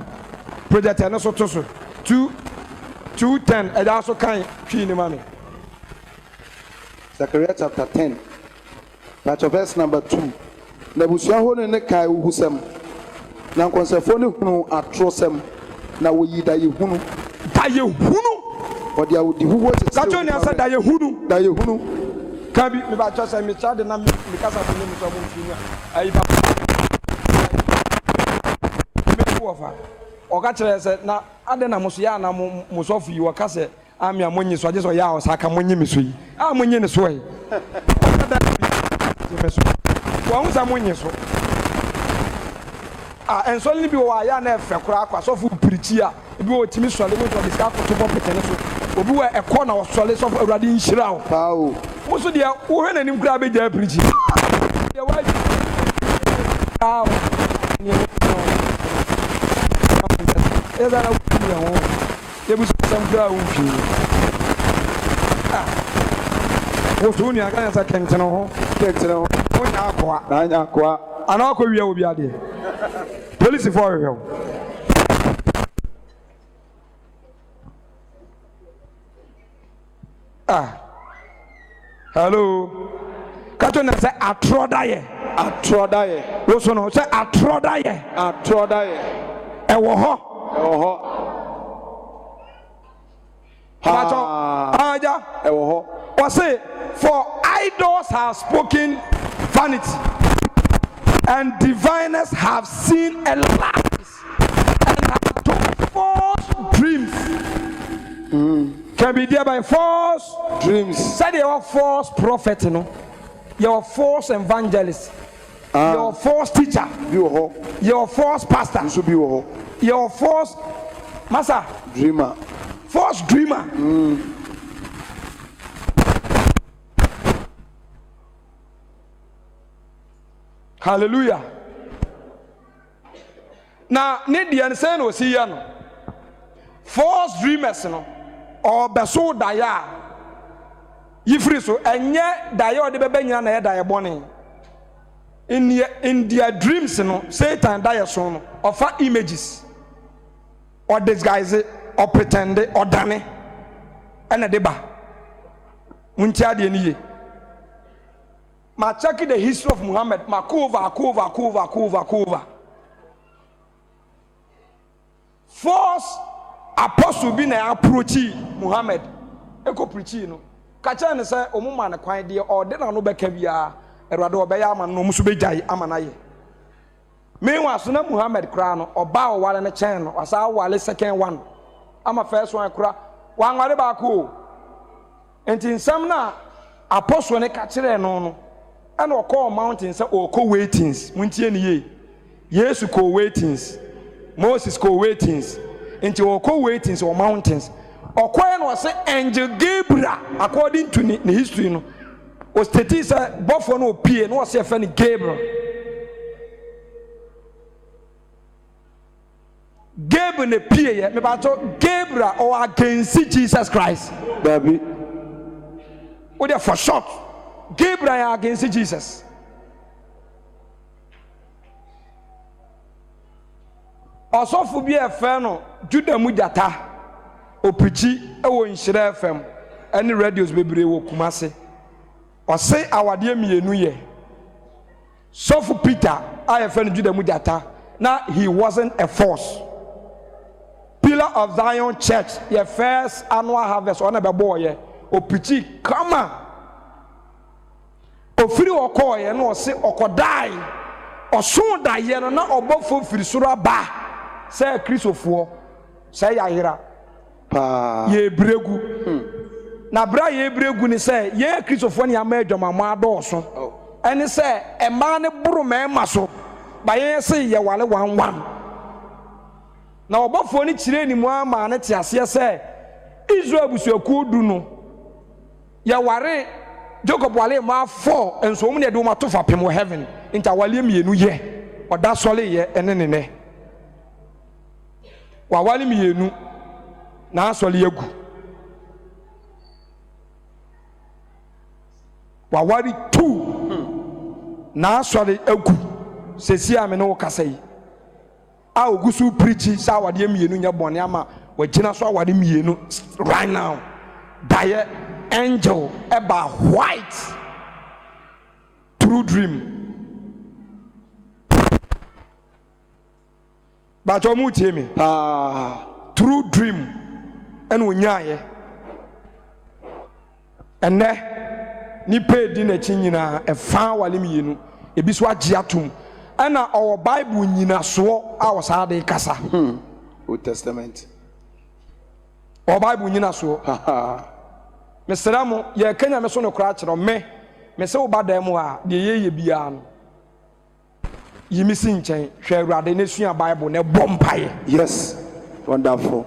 project and also 2:10 and also kind of money.
Zechariah chapter 10 but verse number 2 na busua ho ne kai uhusem na nkonsefo ne hunu atrosem na woyi da yehunu
odi awudi huwo tete
that one answer da yehunu
Can be me ba chose me child na me kasa me me so mo finya ayi ba me wo fa o ka kire se na ade na muso ya na muso fu yi wo ka se ami amonyi so age so ya o saka monyi me so yi amonyi ne so yi me so wo hu sa monyi so en so ni bi wo ya na efe kura akwa so fu pirichi a bi wo timi so le mo so diska ko to pete ne so obi wo ekọ na wo so le so awurade nhira wo
pao
muso dia wo hwe nanim kura be ja pirichi dia wa ah ni eza na ku ya wo ye bu sam kura wo fi wo so ni aka sa kentene ho wo nya akwa
na nya akwa
ana akwa wi obi ade police for you hello kato na say atroda ye wo so no say atroda ye e wo ho kato aja
e wo ho
o say for idols have spoken vanity and diviners have seen a lies and have told false dreams. Can be there by false
dreams.
Said you are false prophet, you know. You are false evangelist. You are false teacher. You are false pastor. You are false master.
Dreamer.
False dreamer. Hallelujah. Now, need the answer no see ya no. False dreamers no. Or beso daya. Yifri so enye daya o de bebe nyina na ye daya bone. In their dreams no, Satan daya so no. Offer images. Or disguise it, or pretend it, or done it. And a deba. Muntia de niye. Ma check the history of Muhammad. Ma cover. False apostle be na approach Muhammad. Eko preach no. Kacha ne say omuma ne kwan de or de na no beka bia. Erade obeya ama no muso bejai ama na ye. Meanwhile so na Muhammad kra no oba o wale ne chen no. Asa wale second one. Ama first one kra. Wan wale ba ko. Enti nsam na apostle ne ka kire no. And or call mountains or co waitings. Muntie ni ye. Yesu co waitings. Moses co waitings. Into or co waitings or mountains. Or coin was say angel Gabriel according to the history no. Was tetisa buffalo no pie no was funny Gabriel. Gabriel ne pie me ba to Gabriel or against Jesus Christ.
Baby.
O there for short. Gabriel against Jesus. Also for be a fan Judah Mujata Opichi ewo nhyira FM any radios bebre wo Kumase. Or say our dear mienu ye. So for Peter I fan Judah Mujata. Now he wasn't a force. Pillar of Zion Church, your first annual harvest on a boy, Opichi, come on. Ofiri okọ ye no se okodai oson da ye no na obofo firi soro ba say kristofo say yahira
pa
ye bregu na bra ye bregu ni say ye kristofo ni ama adwamama adoso eni say e ma ne buru ma so ba ye say ye wale wanwan na obofo ni kire ni mu ama ne te ase say Israel busuaku du no ye ware Jacob wale ma 4 and so many do ma to fa pem heaven into wale mienu ye oda sole ye enene wa wale mienu na sole yegu wa wale 2 na sole egu sesi ame no kasa yi a ogusu preach sa wale mienu nya bone ama wa gina so wale mienu right now daye angel about white true dream but omu tie me true dream and unyaye ene ni pe di na chi nyina e fa wale mienu ebi so agye atom ana our Bible nyina so a wasa de kasa
Old Testament
our Bible nyina so mesra mo ye kanya me so no kra kire me se wo badam a de ye bia no yimi si nchen hwe awurade na sua Bible na bompaye.
Yes, wonderful.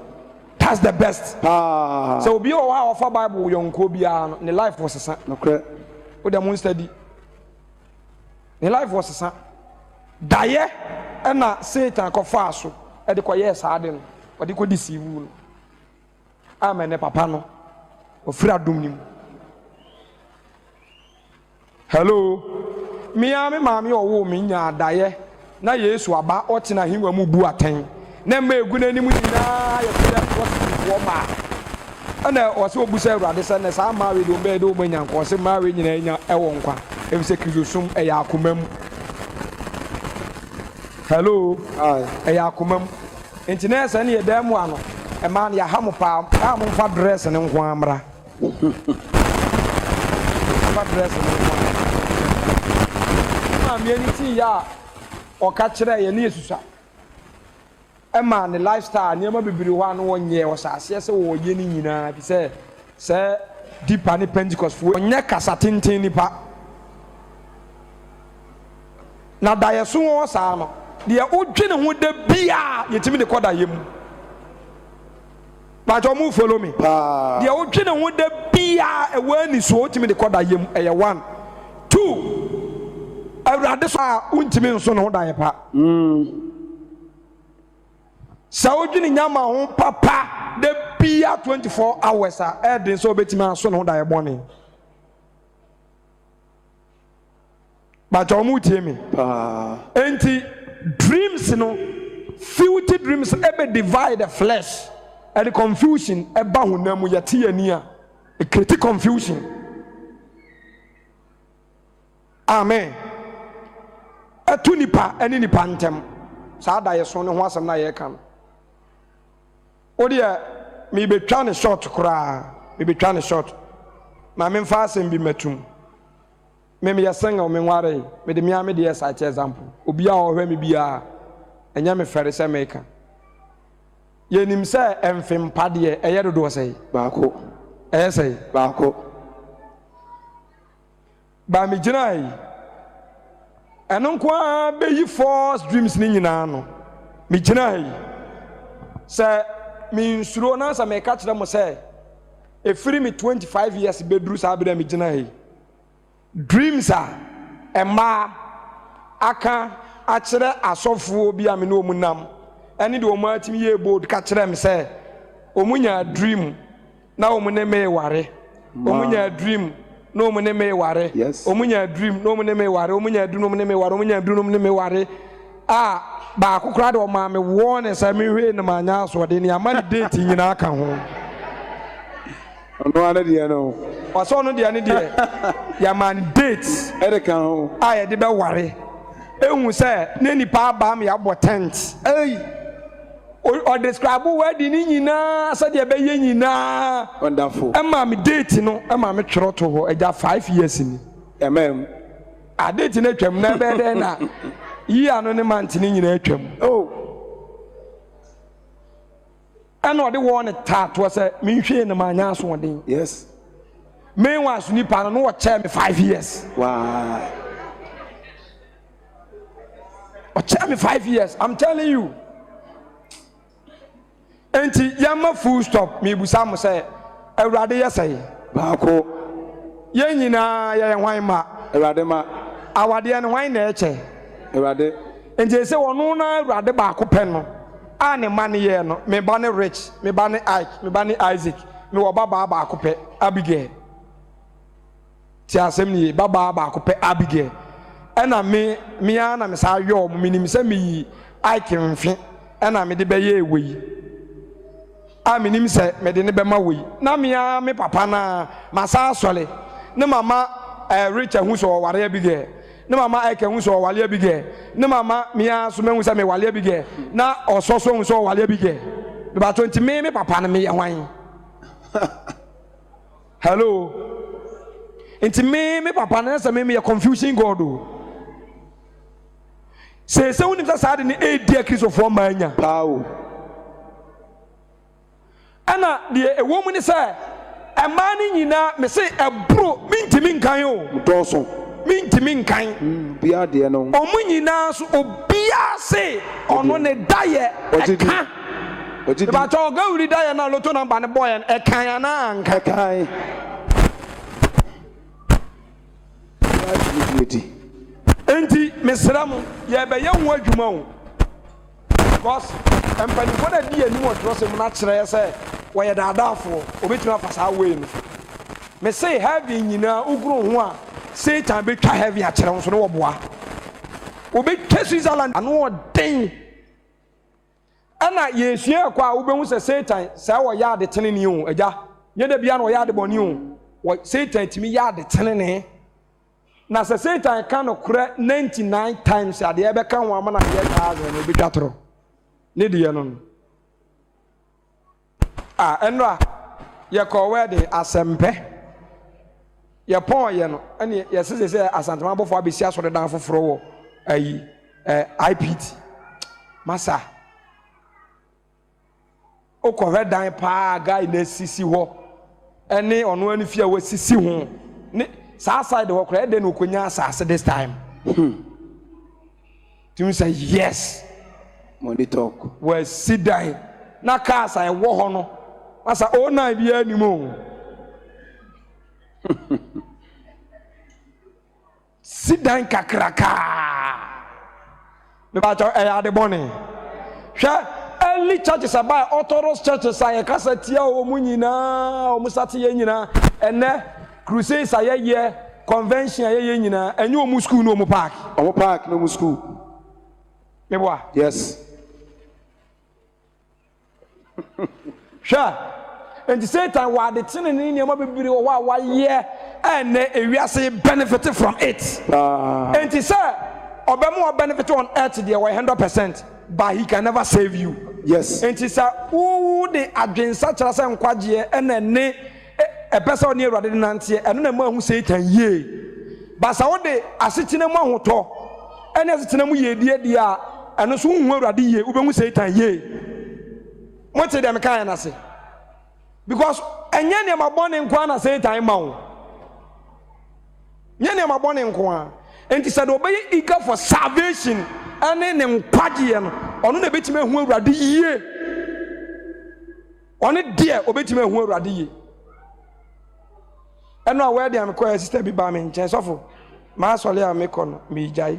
That's the best. So obi o wa offer Bible yonko bia no ne life was sesa.
Okay.
O de mon study. Ne life was sesa. Daye na Satan ko fa so e de ko yes ade no. O de ko deceive no. Amen ne papa no. O fira dum nim. Hello. Me mami owo me nya daye na Yesu aba o tena hinwa mu bu aten. Na ma egu na nimu nyina ye fira wo ma ana o se obusa awurade se na sa ma we do be do banyan ko se ma we nyina nya ewo nkwa e se kizosum e ya akomam. Hello e ya akomam enti na se na ye da mu ano e ma na ya ha mo pa ka mo fa dress ne nko amra fa dress ne nko ma mi ani ti ya o ka kire ye na Yesusa Emma ne lifestyle niema bibiri ho an wonye wo saase se wo ye ni nyina bi se deeper ne Pentecost fo onye kasa tenten nipa na da yeso wo saa no de odwene ho da bia yetimi de koda yem ba jo mu follow me de odwene ho da bia e wani so otimi de koda yem eye 1 2 awurade so a untimi nso no da ye pa Saudi nyama ho papa de bia 24 hours a edin so betima so no da ye bone ba jo mu tie me enti dreams no filthy dreams ebe divide the flesh and the confusion eba honamu yate ani a e create confusion. Amen. Etu nipa eni nipa ntem saa da ye so ne ho asem na ye ka no odia me betwa ne short kura me betwa ne short ma me mfa asem bi matum me yasenga o me nware me de mia me de esa example obi a o hwe me bia enya me fere se meka ye nim se emfem pade eye dodo sei baako eye sei baako ba me ginai eno kwa be yi false dreams ni nyina no me ginai se me nsuro na sa me ka kire mo se e free me 25 years bedru sa be me ginai dreams are emma aka akire asofo bi a me no munam eni de o ma atimi ye bold ka kire me say omunya dream na omune me ware omunya dream no omune me ware omunya dream no omune me ware omunya dream no omune me ware omunya dream no omune me ware ah ba akokra de o ma me won say me hwe na manya so de ne amani date nyina aka ho
ono ana de no
waso no de ane de ya man date
ere kan ho
ah ye de be ware ehun say ne nipa ba me ya bo tent o describe wedding ni nyina say de be ye nyina
wonderful
ma me date no ma me tworo to ho eja 5 years ni
amen
a date na twam na be de na yi ano ne month ni nyina twam and what they want to start was a me hwe na manya so den
yes
me wan so nipa no chair me 5 years
wow
o chair me 5 years I'm telling you enti yama full stop me busa mo say awurade yesay
baako
ye nyina ye hwan ma
awurade ma
awade ne hwan na eche
awurade
enti se wono na awurade baako pe no ane mane ye no me ba ne Rich me ba ne Ike me ba ne Isaac me wo baba ba akope Abigail ti asem ni baba ba akope Abigail ena me ana me sa yo mo minim se me Ike mfe ena me de be ye ewi a minim se me de ne be ma wi na me papa na masa asole ne mama Rich hu so ware Abigail ne mama Ike hu so wale Abigail ne mama mia so mehu se me wale Abigail na ososo hu so wale Abigail me ba 20 me papa na me hwan hello Enti me papa na say me confusing God o. Say unim say sad ni e dia Christopher manya.
Pao.
Ana de ewo mu ni say e ma ni nyina me say ebro mintimi nkan o.
Doso.
Mintimi nkan.
Bia de no.
Omu nyina so obia say ono ne daye eka.
Ojidi.
Ba to ga uri daye na loto number ne boy e kan na nka
Kai.
Enti mesramu ye be ye ho adwuma o. Because empanifo na di ani mo trose mu na kire say wo ye daadafo obetuma afasa we no. Me say heavy nyina uguru ho a Satan betwa heavy a kire nso no wo boa. Obetwa Switzerland anu odin. Ana yesua kwa ubehu se Satan say wo ya de tenene o agya. Ye da bia na wo ya de boni o. Wo Satan timi ya de tenene. Na se Satan can okra 99 times ade e be kan wa ma na ye 1000 no be twatoro ne de ye no enra ye ko wedding asempe ye pon ye no ene ye se asantema bofo abesi asore dan foforo wo ayi IPT masa o ko dan pa guy na sisi ho ene ono ani fia wo sisi ho ne side work right then ukonya asase this time. You say yes.
Money talk.
We sit down. Na cars I wo ho no. Asa o na bia ni mo. Sit down kakraka. Me ba cho ade boni. Hwe early churches about Orthodox churches I kasa tia o mu nyina, o mu sate ye nyina ene crusades aye convention aye nyina enye omu school no omu park
no omu school
me boa
yes
sure and Satan wa de tinene ne ma bibiri wa ye ene ewiase benefit from it and he said obemu benefit on earth there 100% but he can never save you
yes
and he said who the adwensa kyerɛ sɛ nkwagye ene ne a person near rather than nancy and no man who say 10 years. But so de asitine mo ahoto ene asitine mo ye dia eno so hu awrade ye ubemu say 10 years. What say dem kan na say because enye ne mabone nko na say time ma wo nye ne mabone nko a enti said obey eager for salvation ene ne nkwagye no ono na betime hu awrade ye one dia obetime hu awrade ye. And now where am call sister be ba me nchen sofo ma sole am me kono me jai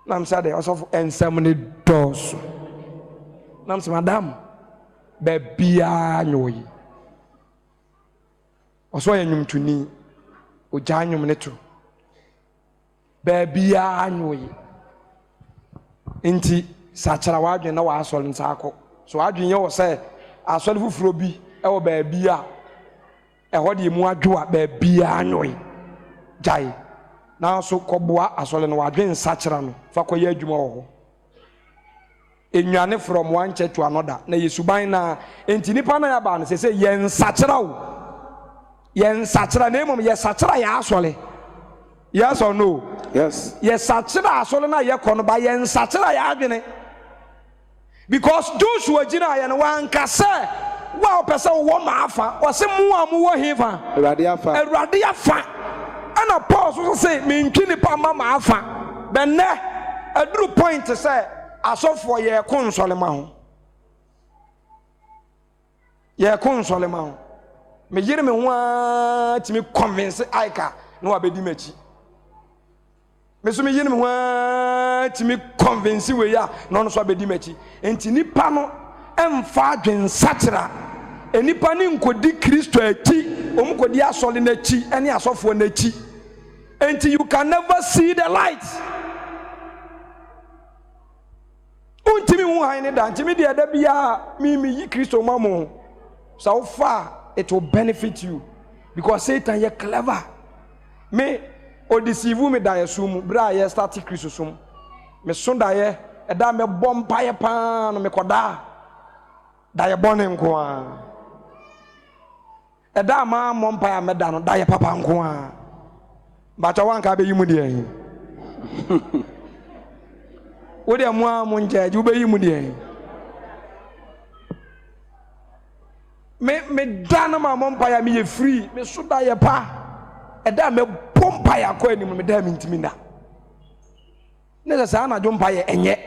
nam say dey sofo ensam ne dos nam say madam be bia nyoyi oso ye nwumtuni o ja nwum ne to be bia nyoyi enti sachara wadwen na wa asole nsako so adwen ye wo say asole fufuro bi e wo be bia ehodi mu adwo a ba bia anyoy jai na so koboa asole no wadwen sachera no fa koye adwuma wo ho enwane from one church to another na yesuban na enti nipa na ya ba no se yen sachera wo yen sachera na emom ye sachera ya asole yes or no
yes
yes sachera asole na ye kono ba yen sachera ya adwene because Joshua jina ya no wankase wa opese wo maafa o se mu amu wo hefa Awurade afa ana Paul so say me ntwini pa ma maafa benne aduru point say asofo ye konsolema ho me yire me ho a timi convince aika no abedi machi me so me yire me ho a timi convince we ya no so abedi machi enti nipa no emfa adwen sachera enipa ni nkodi Kristo achi omukodi asole na achi ene asofo na achi enti you can never see the light untimi hu han ne da ntimi de da bia mi yi Kristo mamo so far it will benefit you because Satan is clever me o deceive me da yesum bra ye start Kristo sum me so da ye eda me bompa ye pa no me koda da ye bone nko a eda ma mompa ya meda no da ye papa nko a ba cha wan ka be yimu de wo de mo a mo nje ju be yimu de me da na ma mompa ya me ye free me so da ye pa eda me pompa ya ko anim me da me ntimi da ne sa na jo mpa ye enye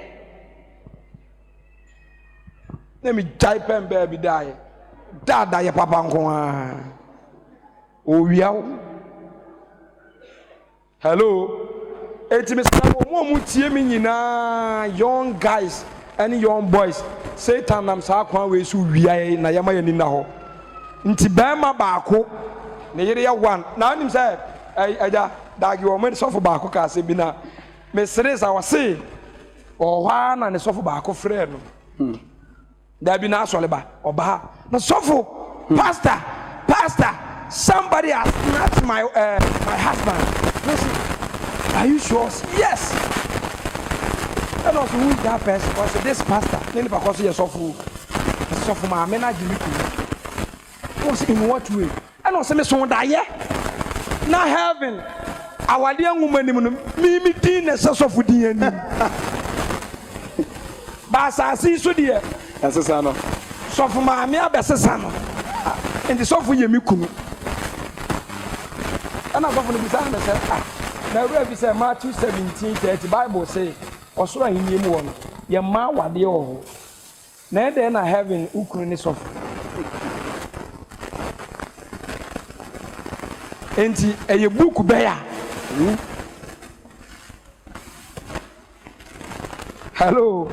ne mi jai pen baby die da ye papa nko a o wiawo hello etimi sa mo tie mi nyina young guys and young boys Satan nam sa kwan we su wiaye na yama ye ni na ho nti bema baako ne yere ya one na anim say aja dagi o me sofo baako ka se bi na me seresa wo se o hwa na ne sofo baako frɛ no da bi na asole ba oba na sofo pastor somebody has snatched my husband. Listen, are you sure? Yes. And also who is that person? Also this pastor then because you sofo ma me na jimi was in what way? And also me so da ye na heaven awade anwuma nim no mi din na sofo din ani ba asasi so de
asesa no
sofo ma me abesesa no enti sofo ye mi kunu ana sofo no bisa na say na we bi say Matthew 17:30 Bible say osoro ahini mu wo no ye ma wade ho na e dey na heaven ukunu ni sofo enti eye book be ya hello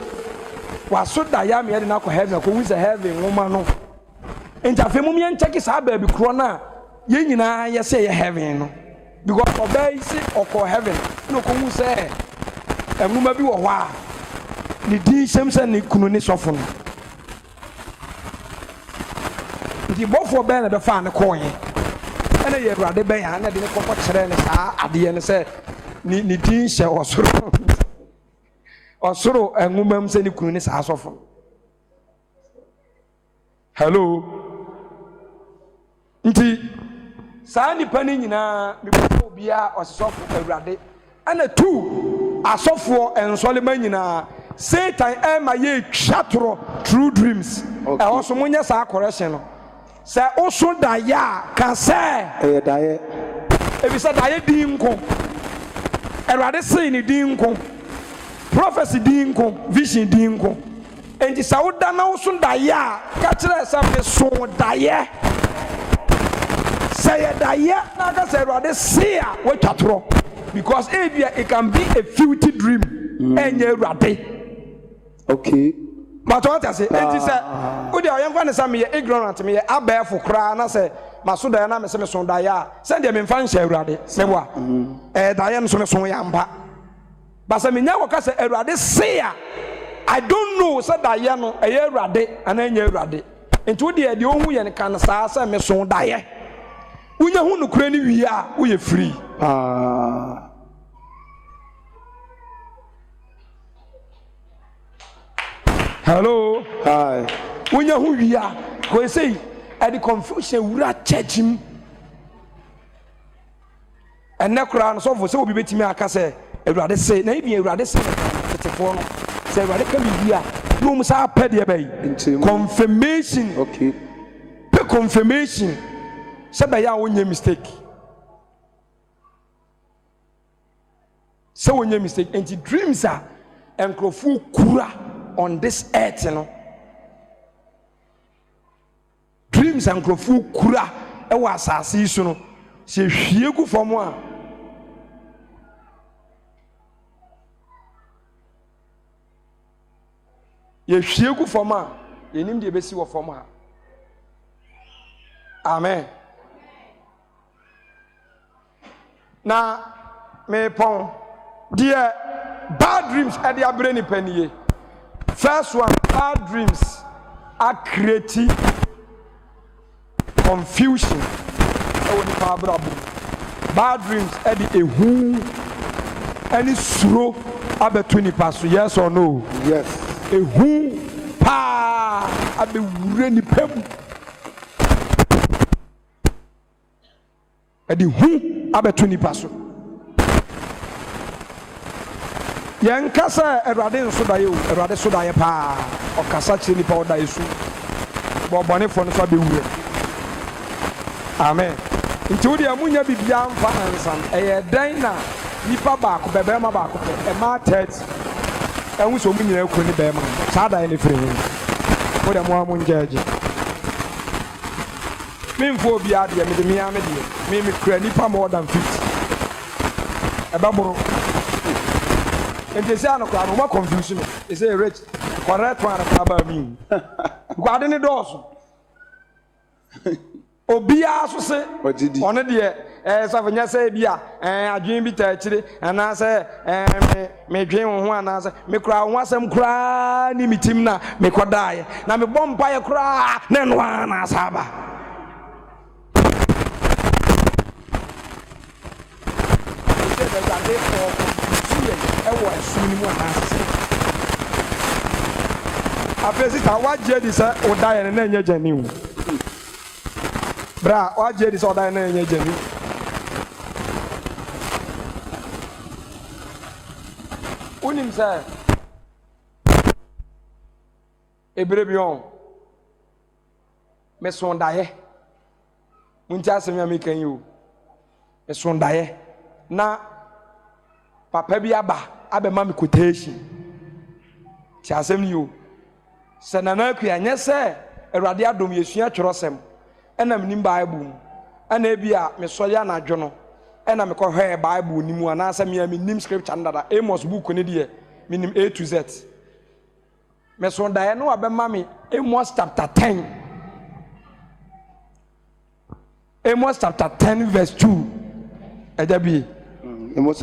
waso da ya me de na ko heaven ko wi say heaven woman no enti afemu me ncheki sa ba bi kro na ye nyina ye say ye heaven no because obey si oko heaven no ko wu say enuma bi wo hwa ni din semse ni kunu ni sofo no ndi bofo be na be fa ne ko ye ene ye urade be ya na de ne kokko kire ne sa ade ne say ni din hye osoro enuma mse ni kunu ni sa sofo hello nti saa nipa ni nyina me ko bia osofo awurade ana tu asofo ensole ma nyina Satan ema ye twatoro true dreams e hoso munya saa correction no se oso da ya ka se
e da ye
e bi se da ye din ko awurade sei ni din ko prophecy din ko vision din ko enti sa woda na oso da ya ka kire sa me so da ye say da ye na ka say awurade sei a we twatoro because it can be a filthy dream enye awurade.
Okay.
But what I say, it is a good young one is me ignorant me a bear for cry and I say Masuda and I'm a son dia send them in fancy ready say what Diane so yamba but I mean now because a say I don't know said Diane a year radi and a year radi into the only and can say me son die we know who no cranny we are free hello.
Hi.
When you who we are, go say at the confusion we are churching. And na kura so for so be betimi aka say Ewurade say na bi Ewurade say tetefo no say Ewurade ka bi bia no mu sa pede be confirmation.
Okay.
Pe confirmation. Say be ya wonye mistake. So wonye mistake and dreams are enkrofu kura on this earth, you know. Dreams and grofu kura e wa asase so no se hwie gu fom a ye hwie gu fom a yenim de besi wo fom a amen na me pon dear bad dreams e de abre ni paniye. First one, bad dreams are creating confusion. Bad dreams are the who any slow between the past. Yes or no?
Yes.
A who pa abe wureni pem. ɛde hu abɛto nipa so yɛn kasa Awurade nso daeɛ o Awurade so daeɛ paa ɔkasa kyerɛ nipa ɔdaeɛ so bɔbɔnefoɔ no so abɛwura amen nti wo deɛ munya bibia mfa ansan ɛyɛ dɛn na nipa baako bɛbɛɛma baako pɛ ɛma 30 ɛho sɛ ɔmu nyinaa kuro ne bɛɛma saa daeɛ no firi ho wo deɛ moa mo ngyɛagye memfo obiaa deɛ mede mea me deɛ mekura nipa more than 50 ɛbɛboro nti sɛ ano koraa no woma confuse me ɛsɛ rich correct one anakaba mi guade ne dɔɔso obiara so se ɔno deɛ sɔfo nyɛ sɛ bi a adwene bi taa akyire anaasɛ medwen wo ho anaasɛ mekora wo ho asɛm koraa ne metim na mekɔdaeɛ na mebɔ mpayɛ koraa na ɛno a na asa aba ɛwɔ ɛsom no mu anaasɛ afei sita woagye di sɛ wodaeɛ no na ɛnyɛ gyane wo bra woagye di sɛ wodaeɛ no na ɛnyɛ gyane wonim sɛ ɛberɛ bi ɔn meso daeɛ monti asɛm a meka yi o meso daeɛ na papa bi aba abɛma me quotation ti asɛm ni o sɛ nana akua nyɛ sɛ Awurade adom yɛsua twerɛsɛm ɛna menim Bible mu ɛna ebi a mesɔre anadwo no ɛna mekɔhwɛ Bible ni mu anaasɛ menim scripture ndada Amos book ne deɛ menim A to Z meso daeɛ no abɛma me Amos chapter 10 Amos chapter 10 verse 2 ɛgya bi
Amos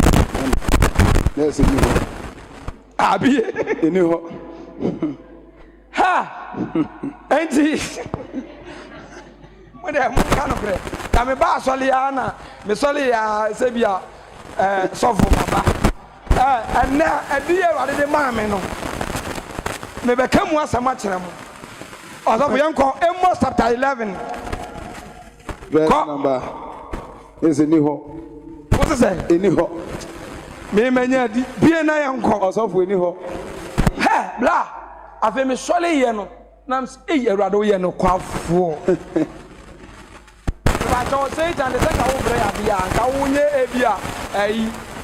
yes ni ho
abi
ni ho
ha enti mo de mo ka no kre na me ba asɔle ya na me sɔle ya sɛ bia sɔfo baba ɛnɛ ɛdi yɛ Awurade de maa me no me bɛka mu asɛm akyerɛ mo ɔsɔfo yɛnkɔ Amos chapter 11
verse number is ni ho
what is it
ni ho
me manya di bie na yɛnkɔ
ɔsɔfo ni ho
he bla afei me sɔle yɛ no nam sɛ Awurade wo yɛ no kwafoɔ Pacho Satan de sɛ ka wo brɛ ya bia ka wo nye ebia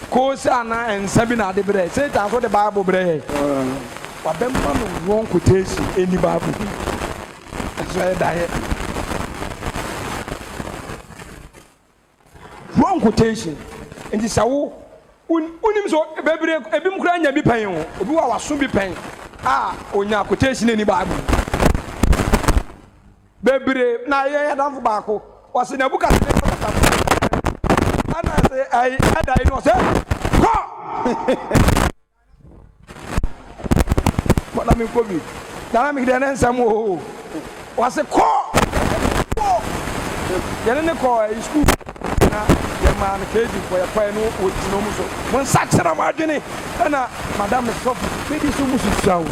ko sa na ensa bi na de brɛ Satan so de Bible brɛ wa bɛmma no wrong quotation any Bible so ɛ dae wrong quotation nti sɛ wo unim so bebre ebi mkura nya bi pɛn ho obi wa waso bi pɛn onya quotation any Bible bebre na yɛ danfo baako wasi na buka se ana se ai ada ino se ko wala mi ko bi dana mi de na nsam o wasi ko yene ne ko school na ye man keji ko ya pa no o tino mu so mon sakyera ma adwene na madam so be di so mu so tsawo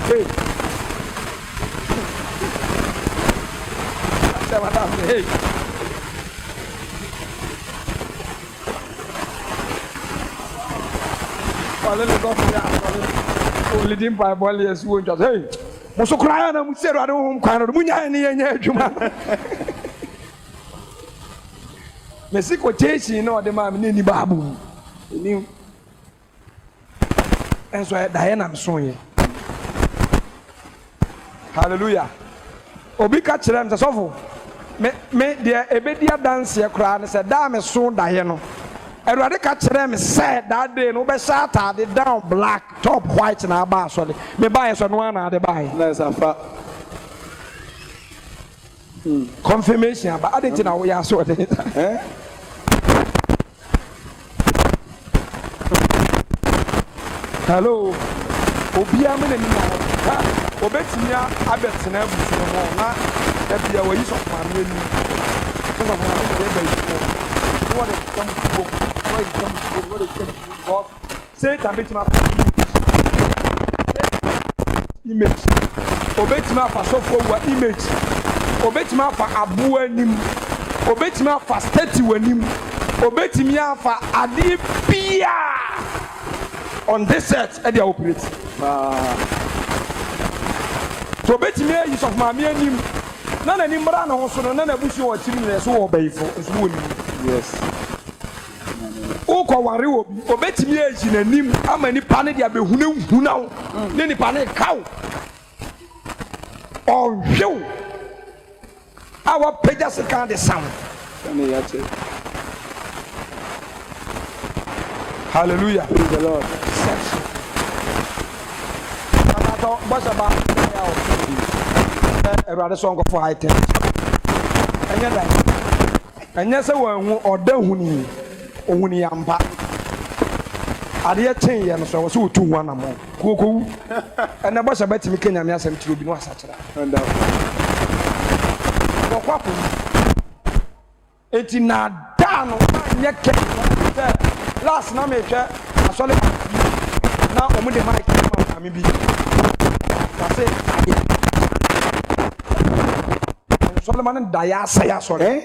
hey madam hey wale le go ya o le dim pa bol yes wo nja hey mo so kura na mu seru ade wo kwan no mu nya ne nya adwuma mesi ko chechi na ode ma me ni babu ni enso da na mso ye hallelujah obi ka kire mse sofo me de ebedi adanse kura ne se da me so dae no Awurade ka kire me se that day no be atade down black top white na aba so le me buy so no na de buy
na safa
confirmation aba adenti na wo ya so de hello obi am na ni na obetinya abetena abusu no na ebia wo yi so ma me ni so ma na de be yi what is come to go what is come to go say tabetima image obetima fa so for wa image obetima fa abo anim obetimi afa state wanim obetimi afa ade bia on this set e dey operate so obetimi use of mama anim na na nimbra na ho so no na na busu o tiri ne so wo bayifo so woni
yes
ukọ ware obi obetimi eji nanim ama nipa ne dia behunahuna wo ne nipa ne kaw ohwew our pages can the sound hallelujah
praise the Lord
what's about a rather song of high ten and yes I won or the huni yamba ade ten ye no so so tu one among kuku and the boss about me Kenya me asem ti obi no asachira
and
kwapo eti na da no nye ke last na me hwe asole na omu de mic ma me bi say Solomon da ya say asole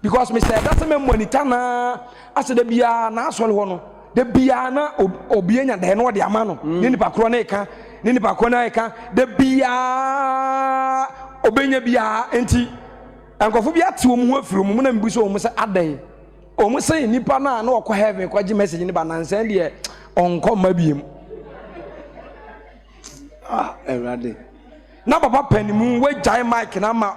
because me say that's me monitor na ase da bia na asole ho no da bia na obi anya da no de ama no ni nipa kro na eka ni nipa kro na eka da bia obenya bia enti ankofo bia te wo mu afiri mu na mbi so wo se adan o mu se nipa na na okọ heaven kwa gi message ni ba nansan de onko ma biem
erade
na papa panimu we jai mic na ma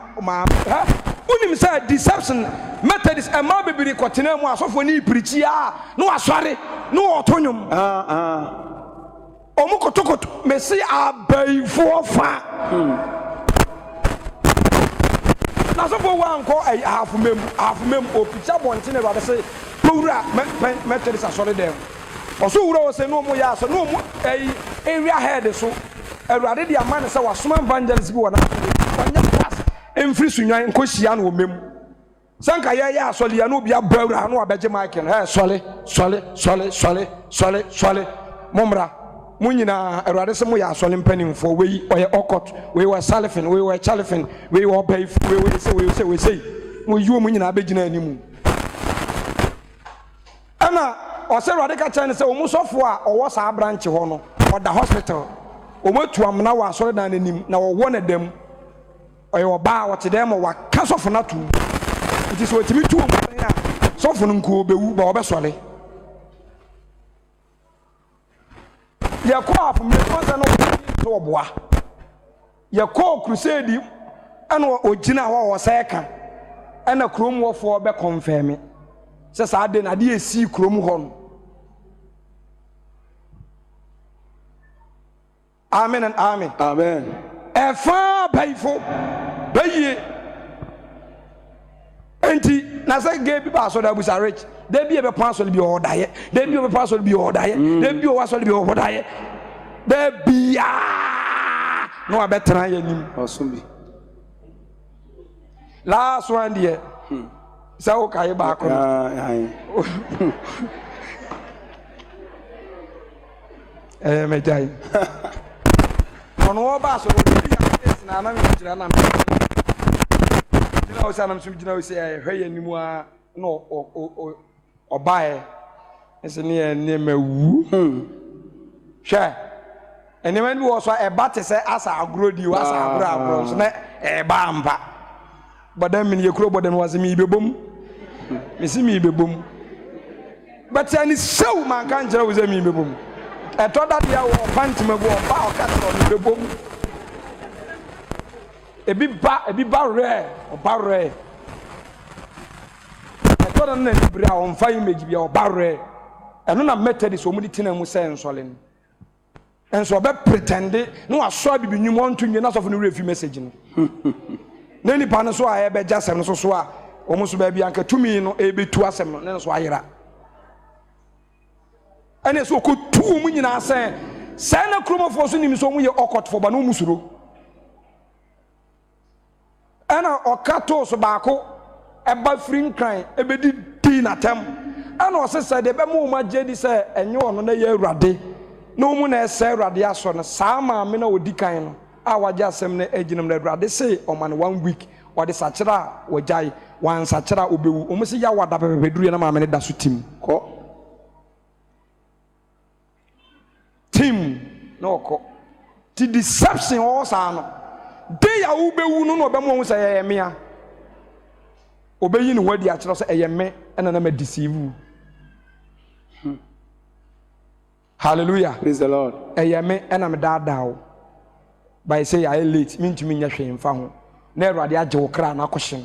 ha unim say deception methodist e ma bibiri kotena mu asofo ni preach ya no asore no otonyum omu kotokoto me se abaifo fa na so for one call half mem o picture bontin e ba say powura methodist asore dem oso wura o say no mu ya so no mu area head so erade dia man say wasoma evangelist bi wona onya pass emfiri sunwan nkohia na o mem sanka ya asole ya no bia bawura na obeje michael sole momra munyina erade se mo ya asole mpanimfo we oye okot we were salifin we were chalifin we were bay we say mo yiwo munyina abegina animu ana o se erade ka chan se o musofo a owo sa branch ho no o da hospital o matu amna wa asole dan anim na wo wona dem oye oba wo te dem wa kasofo na tu it is what me tu o ya sofo no nko obewu ba obesole ya kwa afum me konza no to oboa ya kwa crusade ana ogina ho wo seka ana krom wofo be confirm se sa de na de esi krom ho no amen and amen
amen
efa baifo baye enti na say ge bi ba so da busa rich de bi e be pan so bi o daye de bi o be pan so bi o daye de bi o wa so bi o daye de bia no abetra ya nim
osumbi
last one there so kai ba ko me jai ono ba so na na me jira na jina o sanam sum jina o se hwe ya nim a no obae ese ne mawu hwe enema bi wo so e ba te se asa agrodi wa asa agro so na e ba mpa bodam mi ye kuro bodam wa se mi bebom mi si mi bebom but ani sew man kan jira wo se mi bebom e to da dia wo pantima wo ba o ka so mi bebom ebi ba re to da na libra on fa image bia o ba re eno na methodist o mu di tina mu se ensole enso be pretend no aso bibi nyum on tunye na so for no refi message no na ni pa no so a e be jasem no so a o mu so ba bia nka tumi no e be tu asem no na so ayira ene so ko tu mu nyina se na kromofo so nim so mu ye okot fo ba no musuro ana okato so baako eba free cry ebedi di na tem ana o se de be mu ma jedi se enye ono na ye awurade no mu na ese awurade aso no saa ma me na odi kan no waja asem ne aginam na Awurade say o man 1 week or the sachera wajai wan sachera obewu o se ya wada pepeduru na maame ne da so tim ko tim no ko ti deception o sa no de ya obewu no no obemo hu say ye mea obeyi ne wadi a kire so eye me na na ma deceive. Hallelujah.
Praise the Lord.
Eye me na me da by say I late me ntumi nya hwe mfa ho na Awurade age wo kra na akohye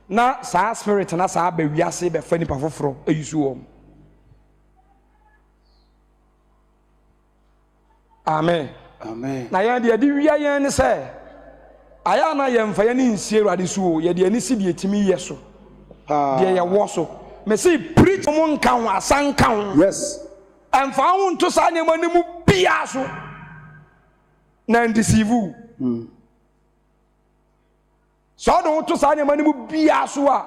na saa spirit na saa ba wiase be fa nipa foforo eyusu wo. Amen.
Amen.
Na ya de wia yen ne say aya na ye mfa ye ne nsie Awurade so ye de ani si de etimi ye so de ye wo so me say preach mo nka ho asanka ho.
Yes.
Emfa ho nto sa ne manimu bia so na deceive. So don't to say manimu bia so a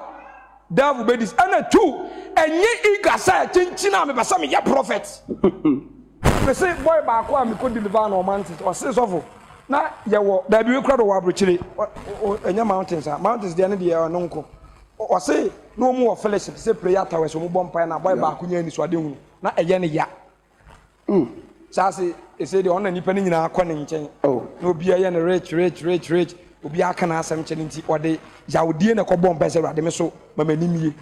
devil be this and two enye eager say chinchina me basa me ya prophet. Me say boy ba ko am ko deliver no mountains or say so na ye wo da bi we kra do wa brochire enye mountains dey na dey no nko o say no mu of fellowship say prayer towers mo bom pai na boy ba ko nya ni so ade hu na eye ne ya say e say the on nipa ni nyina akọ ne nchen no bia ye ne rich obi aka na asem nchen nti ode yawdie na ko bom pese Awurade me so mama nimie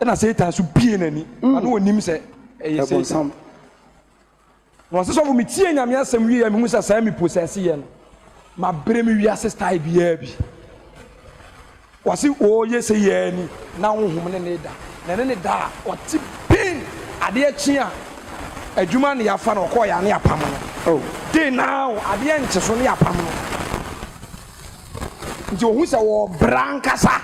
na Satan so bie nani na onim se e Satan no se so me tie nyame asem wi ya me hu se sa me possess ye no ma bre me wi ase style bia bi wasi o ye se ye ni na honhom ne da na ne da o ti pin ade achi a adwuma ne yafa na okọ ya ne apam no dey now ade enche so ne apam no nti ohun se wo brankasa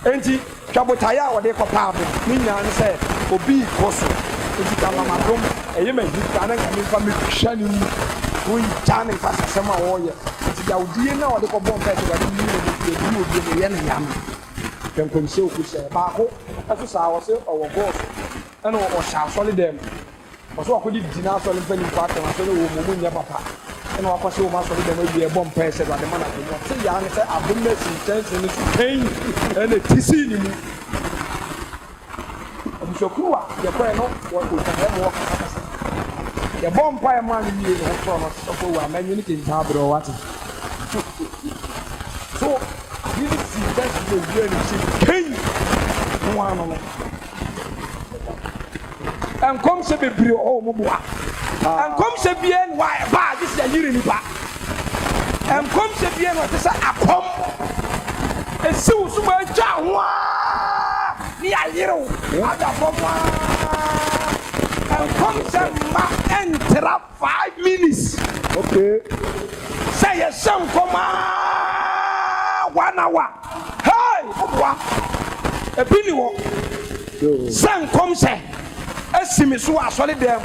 enti twabotaya wo de kopa abo ni nyina ne se obi koso enti kama madom eye ma hita na nka me fa me hwa ni mu wo jane fa sasema wo ye enti ya odie na wo de ko bom pete wa ni ni obi ne ye na yam penkom se okusa ba ko aso sa wo se owo boss ana o sha solid dem oso akodi dina solid pani pa ta so wo mo nya papa ana akose wo ma solid dem e bom pese wa de mana ko mo se ya ne se abom na si chance ni pain ana tisi ni mu omusokruwa ye ko no wo ko ta mo ko kasa ye bom pa e ma ni ni no so no so ko wa ma ni tin ta bro what so this is just the way ni si pain no ano and come se bebre o mo boa and come se bien why ba this is yiri ni ba and come se bien what say akom e si usu ma ja ho ni ayiro ada bomba and come se ma enter 5 minutes
Okay.
say a some come 1 hour hey boa e bini wo san come se esimi so asole dem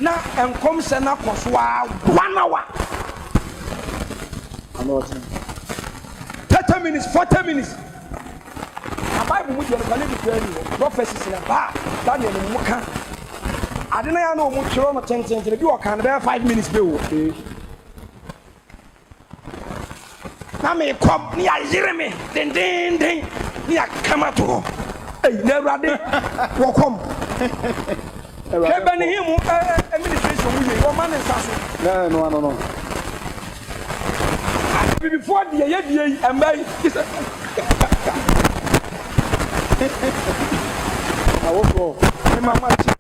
na enkom se na koso 1 hour
Ano
30 minutes 40 minutes na bible mu je no kale bi kwani prophecies na ba Daniel mu ka ade na ya na mu kiro no tenten bi o kan be 5 minutes be wo na me kom ni ayire me den ni akama to ei na Awurade wo kom kebani himu administration we o man nsaso
no
before the ye die embai
awo ko
mama chi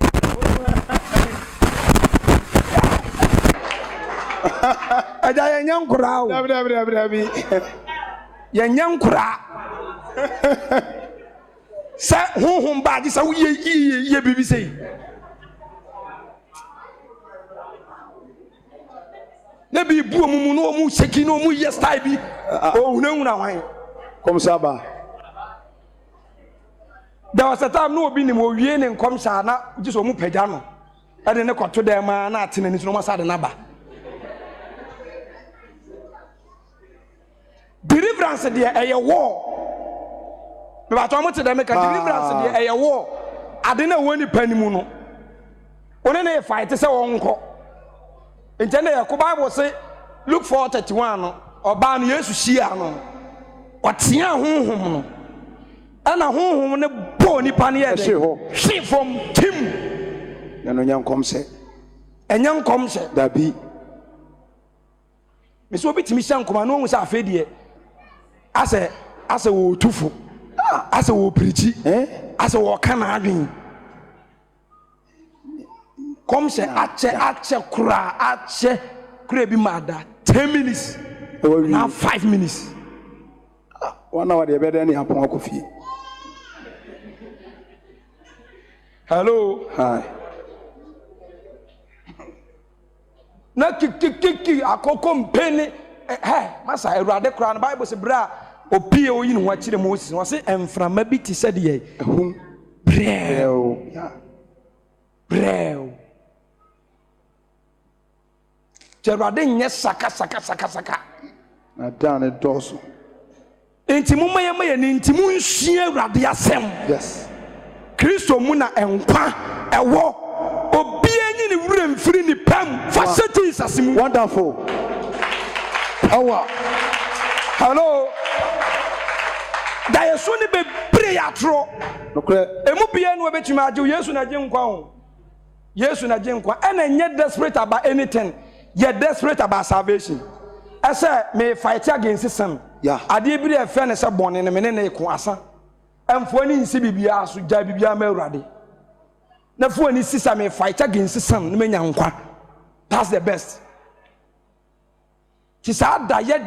aja ye nyankura o
dabi
ye nyankura sa honhom ba di sa wo ye bibi sei na bi bu omumu no omu seki no omu yes style bi o hunahuna wan
comme ça ba
there was a time no obi ni mo wie ne nkom sha na ji so mu pagya no ade ne kwato dem na atena ni so no sa de na ba deliverance de eye war me ba to mo te dem ka deliverance de eye war ade na woni panimu no one na fight se won ko Intende ya Bible say Luke 4:31 no oba no Yesu hia no otea honhom no ana honhom ne bo nipa ne ye de she from tim
na no nyankom se
enyankom se
dabi
me so bitimi hia nkoma no hu se afedie ase wo tufu ase wo prichi ase wo kana adwen kom se ache kura bi mada 10 minutes now 5 minutes
1 hour de be de ne apon akofie.
Hello.
Hi.
Na kiki akoko mpeni masa Awurade kura no Bible say bra opie oyi no wakire Moses wo say emframa bi ti said ye ehum breo Awurade nye saka
na dan doso
enti mumma ni enti munsua Awurade asem.
Yes.
Kristo mu na enkwa ewo obi enyi ni wura mfiri ni pam fa Jesus mu.
Wonderful. Power.
Hello. Da Yesu ni be pray atro.
Nokre.
Emu bia no obetuma age Yesu na je nkwa ho. Yesu na je nkwa and enye desperate about anything. You're desperate about salvation. I say me fight against sin.
Yeah.
Ade bi e fe ne se bone ne me ne ko asa. Emfo ni nsi bibia so ja bibia ma Awurade. Na fo ni sisa me fight against sin ne menya nkwa. That's the best. Ti sa da ye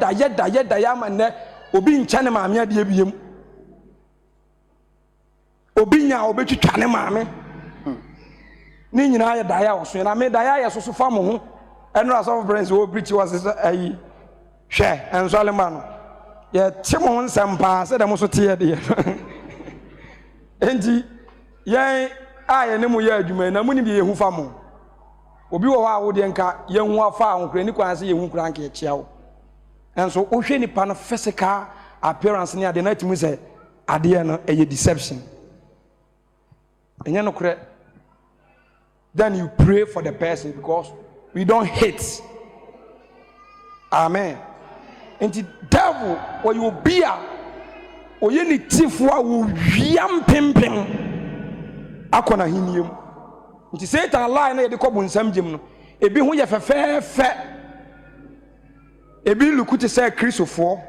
ma ne obi ncha ne maame ade biem. Obi nya obetwitwa ne maame. Ni nyina ye da ya oso na me da ya so fa mo ho. Eno aso friends wo preach was ayi hwe enso le ma no ye timo nsɛmpa sɛ dɛm so te de enti yɛn a ne mu yɛ adwuma na mu ni bi yehu fa mo obi wɔ hɔ a wo de nka yehu afa ahonkura ni kwan sɛ yehu kura nka ɛkyia wo enso wo hwɛ nipa no physical appearance ni ade na timu sɛ ade no ɛyɛ deception ɛnyɛ no korɛ. Then you pray for the person because we don't hate. Amen. And the devil, or you be a or you need tifwa will yam pimping. Akona hinium. It is Satan lie na the cobun samjim. A be who you fair. A be look to say Christopher.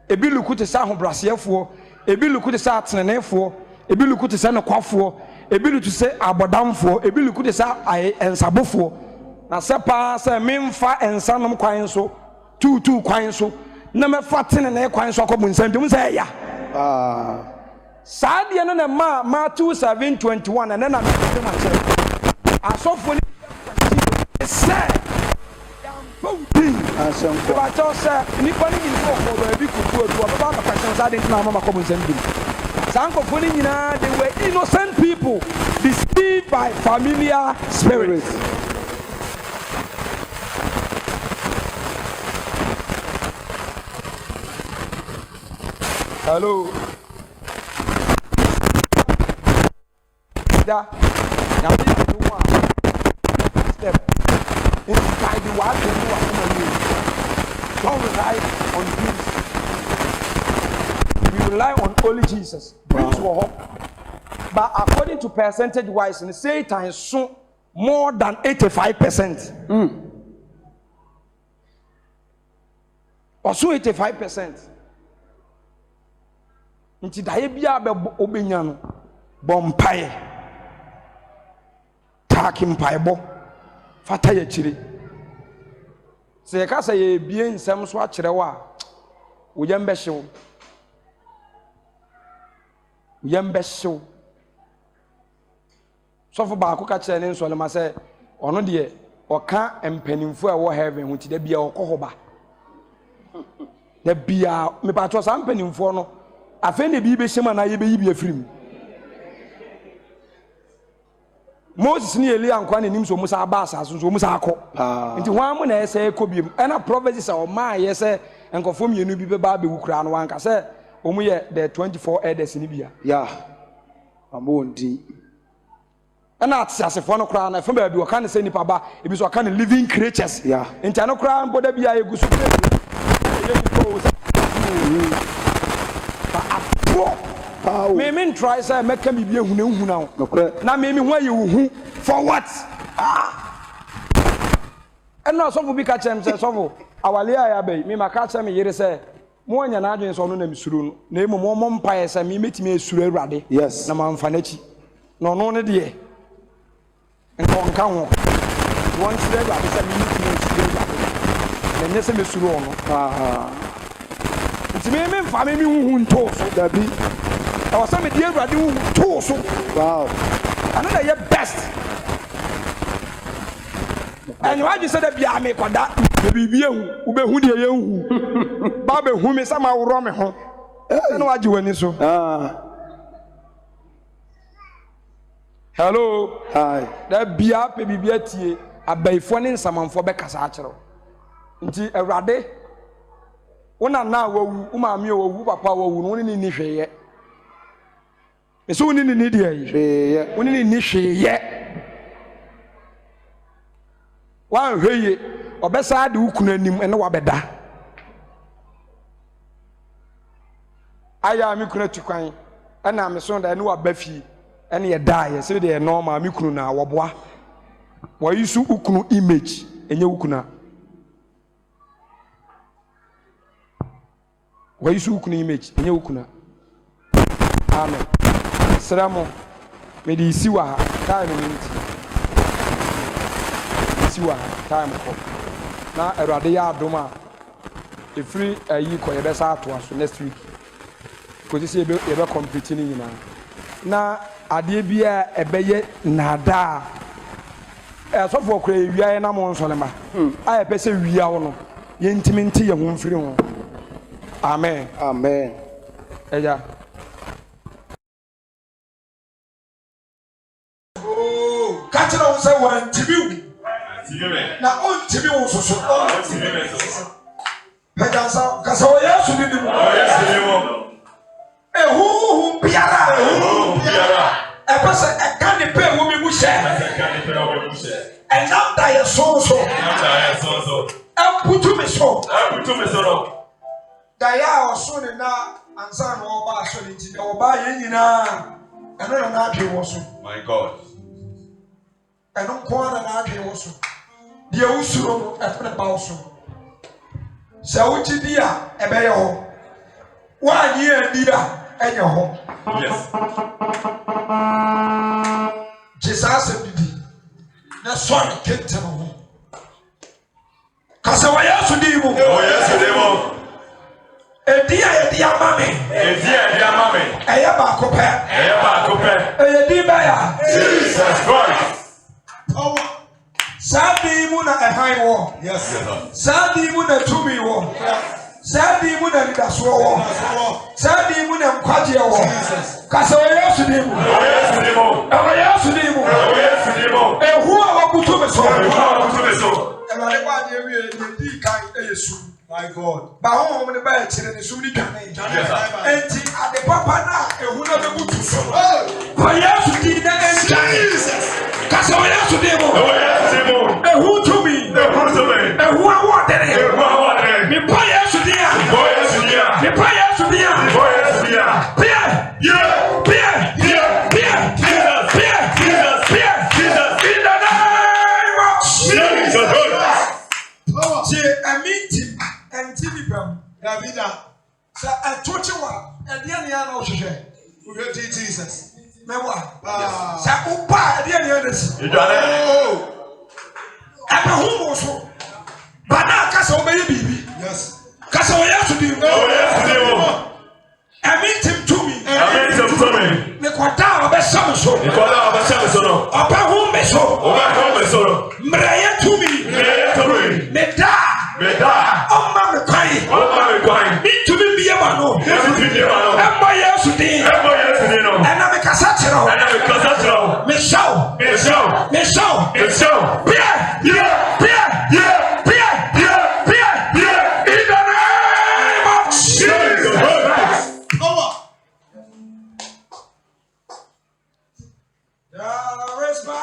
A be look to say Brasia for. A be look to say Atene for. A be look to say no quaffo. A be look to say Abadam a be look to say I and Sabufo. Na sepa se memfa ensanom kwan so tutu kwan so na mefatene na kwan so akobun santum se ya saade no na Matthew 7:21 na na me ma che asofo ni se asempo ba cho se ni pa ni ni ko ba bi kuku odu ba ba ka saade na mama akobun santum sankofo ni nyina they were innocent people deceived by familiar spirits. Hello. Da. Now we do one step. Inside the world, don't rely on Jesus. We rely on only Jesus. Bring to hope. But according to percentage wise, in Satan is so more than 85%. Also 85%. Nti daye bia be obenya no bompae taki mpae bo fata ya chiri se ka sa ye bie nsem so a kire wa wo yembe hyew sofo ba ko ka kire ne nso le ma se ono de oka empanimfu a wo heaven hu ti da bia okọ ba da bia me pa to sa empanimfu no afende bi be shema na ye be yibi afirim Moses ni Elia ankwa ne nim so musa aba asaso so musa akọ nti hwan mo na ese ekobiem ena prophecy sa o ma ye se enkofo mienu bi be ba be wukura no wanka se o mu ye the 24 elders ni bia
yeah ambo ndi
And that's as if one crown from a do can say nipa ba it was kind of living creatures.
Yeah.
In China crown but be a good me try say make me be hu now. Na me why you hu for what? And no some be catch them say some awale aya be me maka catch me yere say mo anya na adwen so no na misuru no na emu mo mpae say me metime esuru awurade.
Yes.
Na man fanachi. No no ne de nko nka ho won sire awurade say me metime esuru awurade. Na nyese mesuru ono. Nti me mfa me hu nto so
Dabi.
I was saying, dear, I do too. So,
wow.
Another your best. And why you said that be a make on that? Maybe you, who be you, Bobby, whom is somehow wrong at home. And what you went so? Hello,
Hi.
That be up, baby, a bay phoning someone for Becca's actual. Until a rade. One are now, Umami or Papa will only need yet. So we need here. We need here. One way, or best I do couldn't him and no better. I am to crying, and I'm a son that I know a Beffy, and he die. So they are normal Mikuna or bois. Why you so ukunu image and you ukuna? Why you so ukunu image and you ukuna? Amen. Seramo me di siwa time minute siwa time ko na erade ya adoma e free ayi ko ye besa ato aso next week ko ti se ye be complete ni nyina na ade bia ebeye nada so for kra ewia na mo nso le ma a e pese wia wo no ye ntimi nti ye ho mfiri ho amen
Amen.
eja
Catching on someone TV. Now on TV also. Pegasa, Casawaya, so did who Piara, a person, a candy pay woman who share, and now die so. I'll put to me so. Dia or soon enough, and son or by solitude or by any now, and then I also.
My God.
I don't want an argument also. The Usuro at the Bauso. So, dear, a bear home. 1 year, dear, and your home.
Yes.
Jesus did. The son came to home. Casawaya Sudimu.
Oh, yes,
A dear mammy.
A dear mammy.
A yaba cope. A dear
Jesus Christ.
Sadi muna a high war.
Yes,
Sadi muna to me war. Sadi muna that's war. Sadi muna Quadia war. Casawaya Sudimu. And who are Putumeso? And I want you. My God. But home on the bed, and the Suni can and at the Papa now, and who never put to so. But yes, you did that. Jesus. Casawaya to them. And who to me? And who I wanted it. Me pay to the me pay to the Pierre. Yeah. Pierre. In the name of Jesus. See, I mean, and Tibibram, Davida. So I told you what, and the other we will teach Jesus. Memoir. Sapupa, the other. And the home also. But now, Castle baby. Yes. Castle, yes, to do. I meet him to me. The quarter of a summer so. Upon whom is so. Mraya to me. Meda. Oh, Mamma crying. Need to be a man. And my years to be. And I'm a Casatero. Michelle. In the name of Jesus. There is my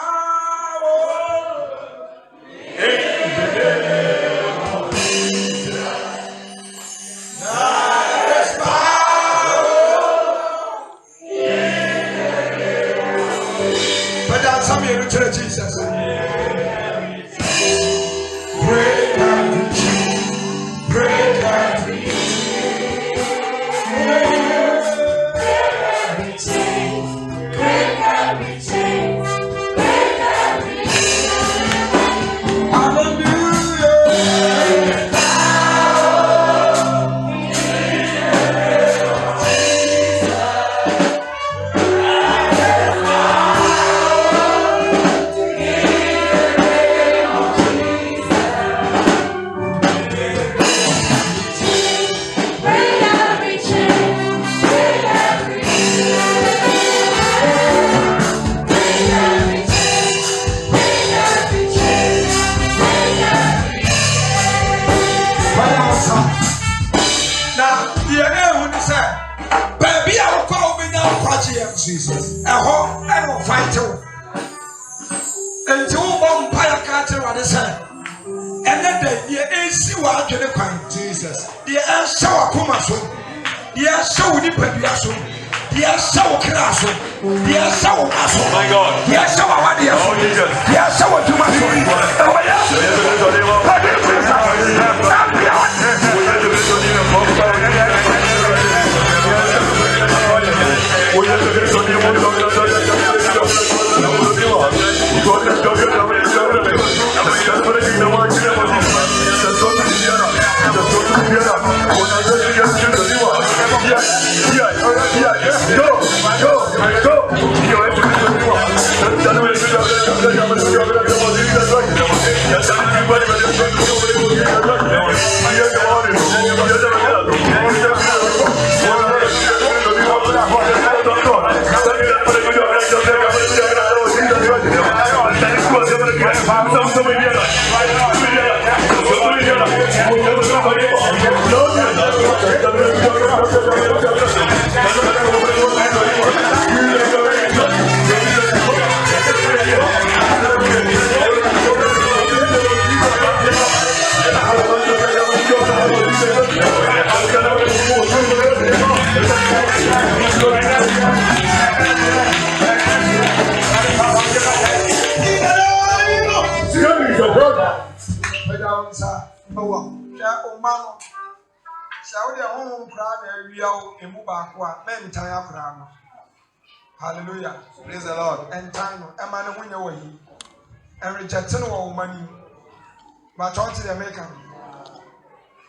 And you won't buy a catcher on the side. And then the AC was to the coin. Jesus. The air shower comaso. The air show the pediaso. The air show crasso. The air show maso.
My God.
The air shower what the air.
Oh, Jesus.
The air shower too much. Hallelujah. Praise the Lord. And time, a man win away. And rejecting all money. My church in America.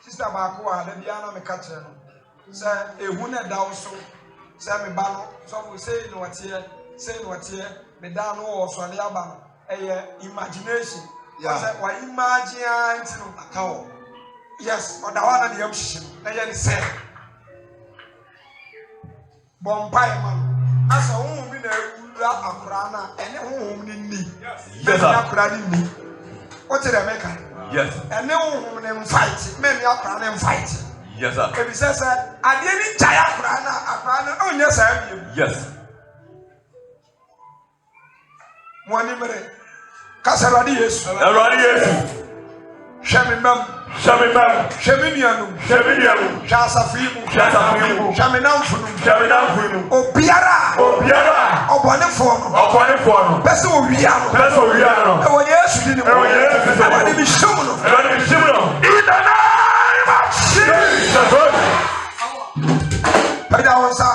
Sister Bakua, the piano me catcher. Say, a wounded down so. Say, me banner. Some will say, no, what here. Say, what here. Me down also on the album. A imagination. Yeah. Why imagine a cow? Yes, on the one of the option. They say, Bombay man. As a woman, a crana and a woman in me. Yes, what did I make?
Yes.
And no woman fight, maybe a crana and fight.
Yes, sir.
If he says, I didn't tie a crana, oh, yes, I am.
Yes.
1 minute. Casaradi is Shamimam, Shaminianum, Shasafimu, Shaminam, Obiara, Obanefon, Peso Riano, oh yes, you didn't want to be shown. In the name of Jesus. Pedawansa,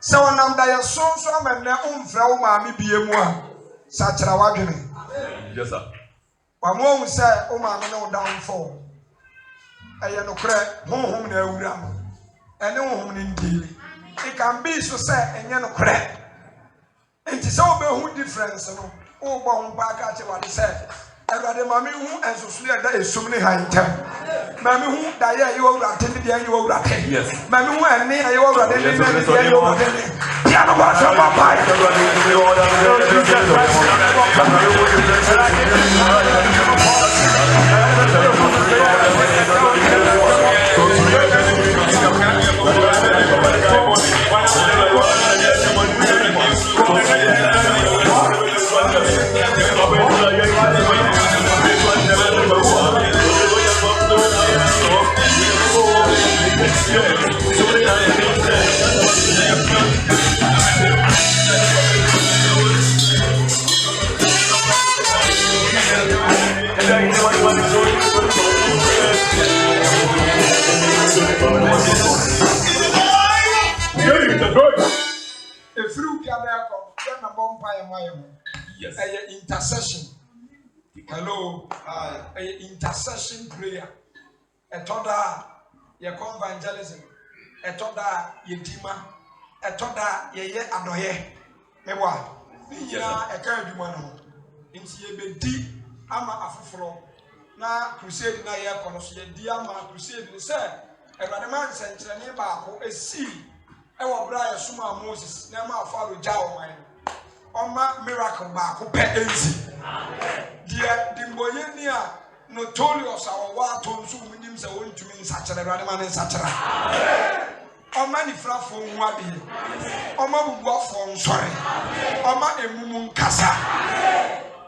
so I'm there so and their own flow, mammy, be a one. Such a wagon.
Yes, sir.
One won't say, oh, mamma, no downfall. I am no crack, home no ram, and no home indeed. It can be so sad and you're no crack. And it's all about who difference, oh, one back at what he said. And the mammy who and so clear that is so many high time. Mammy who die, you are attending the annual racket. Yes. Mammy who and me, you are attending the annual racket. Yes. Intercession. Hello. Intercession prayer. Etoda ye evangelism. Etoda ye dima. Etoda ye adoye. Mewa. Ya eka eduma no. Nti ye bedi ama afoforo. Na crusade na ye kono so ye di ama crusade ni se Ewurade man senkyerene baako esi ewo bra ye soma Moses na ma Pharaoh ja oman. Oma miracle baako pe enzi. Dia dimboye ni a notorious awa tonsu munim se wontumi nsakere Ewurade man nsakere. Amen. Oma ni frafo hu ade. Oma bubuafo nsore. Oma emumu nkasa.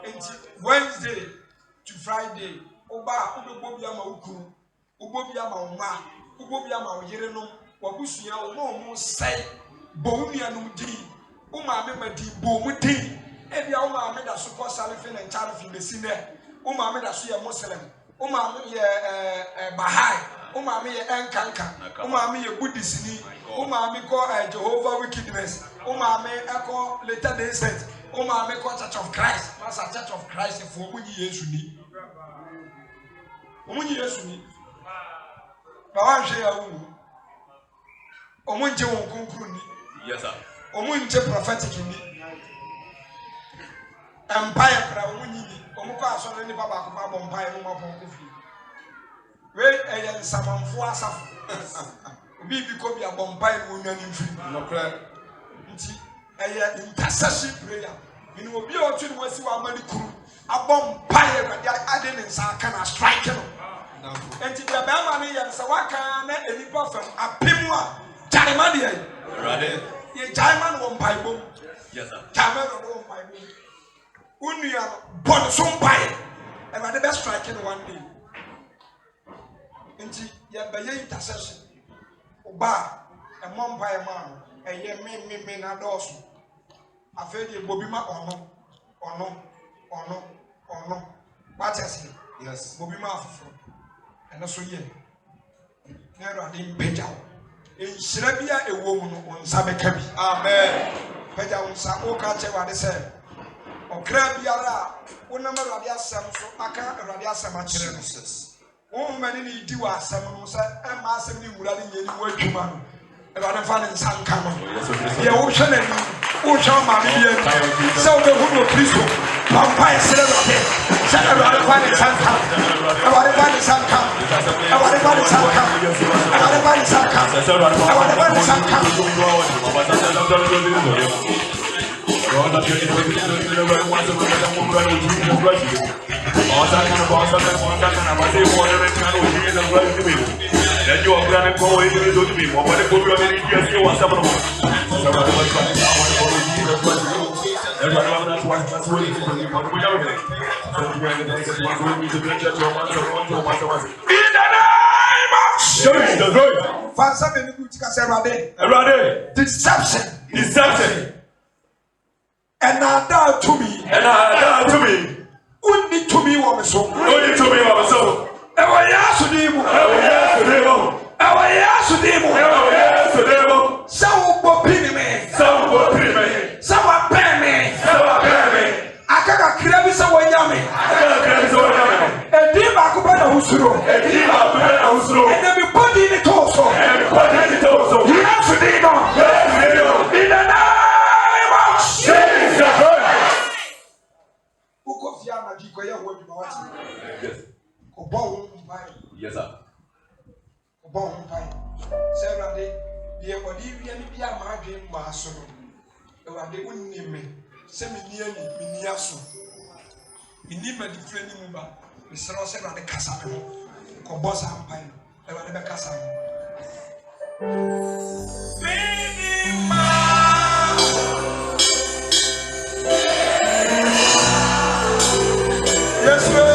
Enti Wednesday to Friday. Oba ubobi ama ukuru. Ubobi ama uma. Ubobi ama uyerenom. Wabusuya umo say. Bouni anumdi. Uma me di bomudi. Ebia uma me da super salifin and charifin besine. Uma me da suya Muslim. Uma me Bahai. Uma me Enkanka. Uma me Buddhist ni. Uma me ko Jehovah wickedness. Uma me eko Latter Day Saints. Uma me ko Church of Christ. Master Church of Christ for munyi Yesu ni. Munyi Yesu ni. Ba wan hwe ya wu. Omunje won kunkuru ni.
Yes sir.
Omunje prophetic ni. Empire kra omunyi ni. Omuko aso ni baba ko ba bo empire no mo pon kofi. We eyen samanfo asafo. Obi bi ko bi abom empire no nwa ni mfiri.
No kra.
Nti eye intercession prayer. Inu obi o twi no wasi wa amani kuru. Abom empire na ade ne nsa aka na strike no. Enti bia ba ma ne yen sa waka na enipa fam apemu a jarema de yen.
Rade.
Ye jarema no empire bom.
Yes sir.
Jarema no empire bom. Unia bon so empire. E ma de be strike no one day. Nti ya ba ye intercession oba e mo mpa e ma eye me na dosu afa de bobi ma ono what is it? Yes bobi ma afoforo eno so ye na ro ade mpeja e nhira bia ewo mu no onsa beka bi amen peja onsa o ka che wade se okra biara wona ma ro ade asem so aka ro ade asem a kire no many ni di wa asem no se e ma asem ni wura ni yeni wo adwuma no e ba na fa ne nsanka no ye wo hwe na ni wo hwe ma me bia se wo be hu no Kristo pampa e sele no te se e ba na fa ne nsanka e ba na fa ne nsanka e ba na fa ne nsanka e ba na fa ne nsanka e ba na fa ne nsanka Deception. And now to me. Only to me, woman, so. Only to me, woman, so. Ewa yasu demo. Sawo bopini me. Sawa peme. Akaka krebi sawo nyame. Edi ba kuba na husuro. And everybody ni toso. Yasu demo. In the name of Jesus. Uko fia na jiko ya wo djuma wati. Yes. Ko bo wo mpai.
Yes sir.
Ko bo wo mpai. Serade de odi wi ani bia ma adwen ma so no. Ewade unni me. Se me ni ani me ni aso. Me ni ma di freni mu ba. Me sero se na de kasa me ho. Ko bo sa mpai. Ewade be kasa me. Baby ma yes, sir.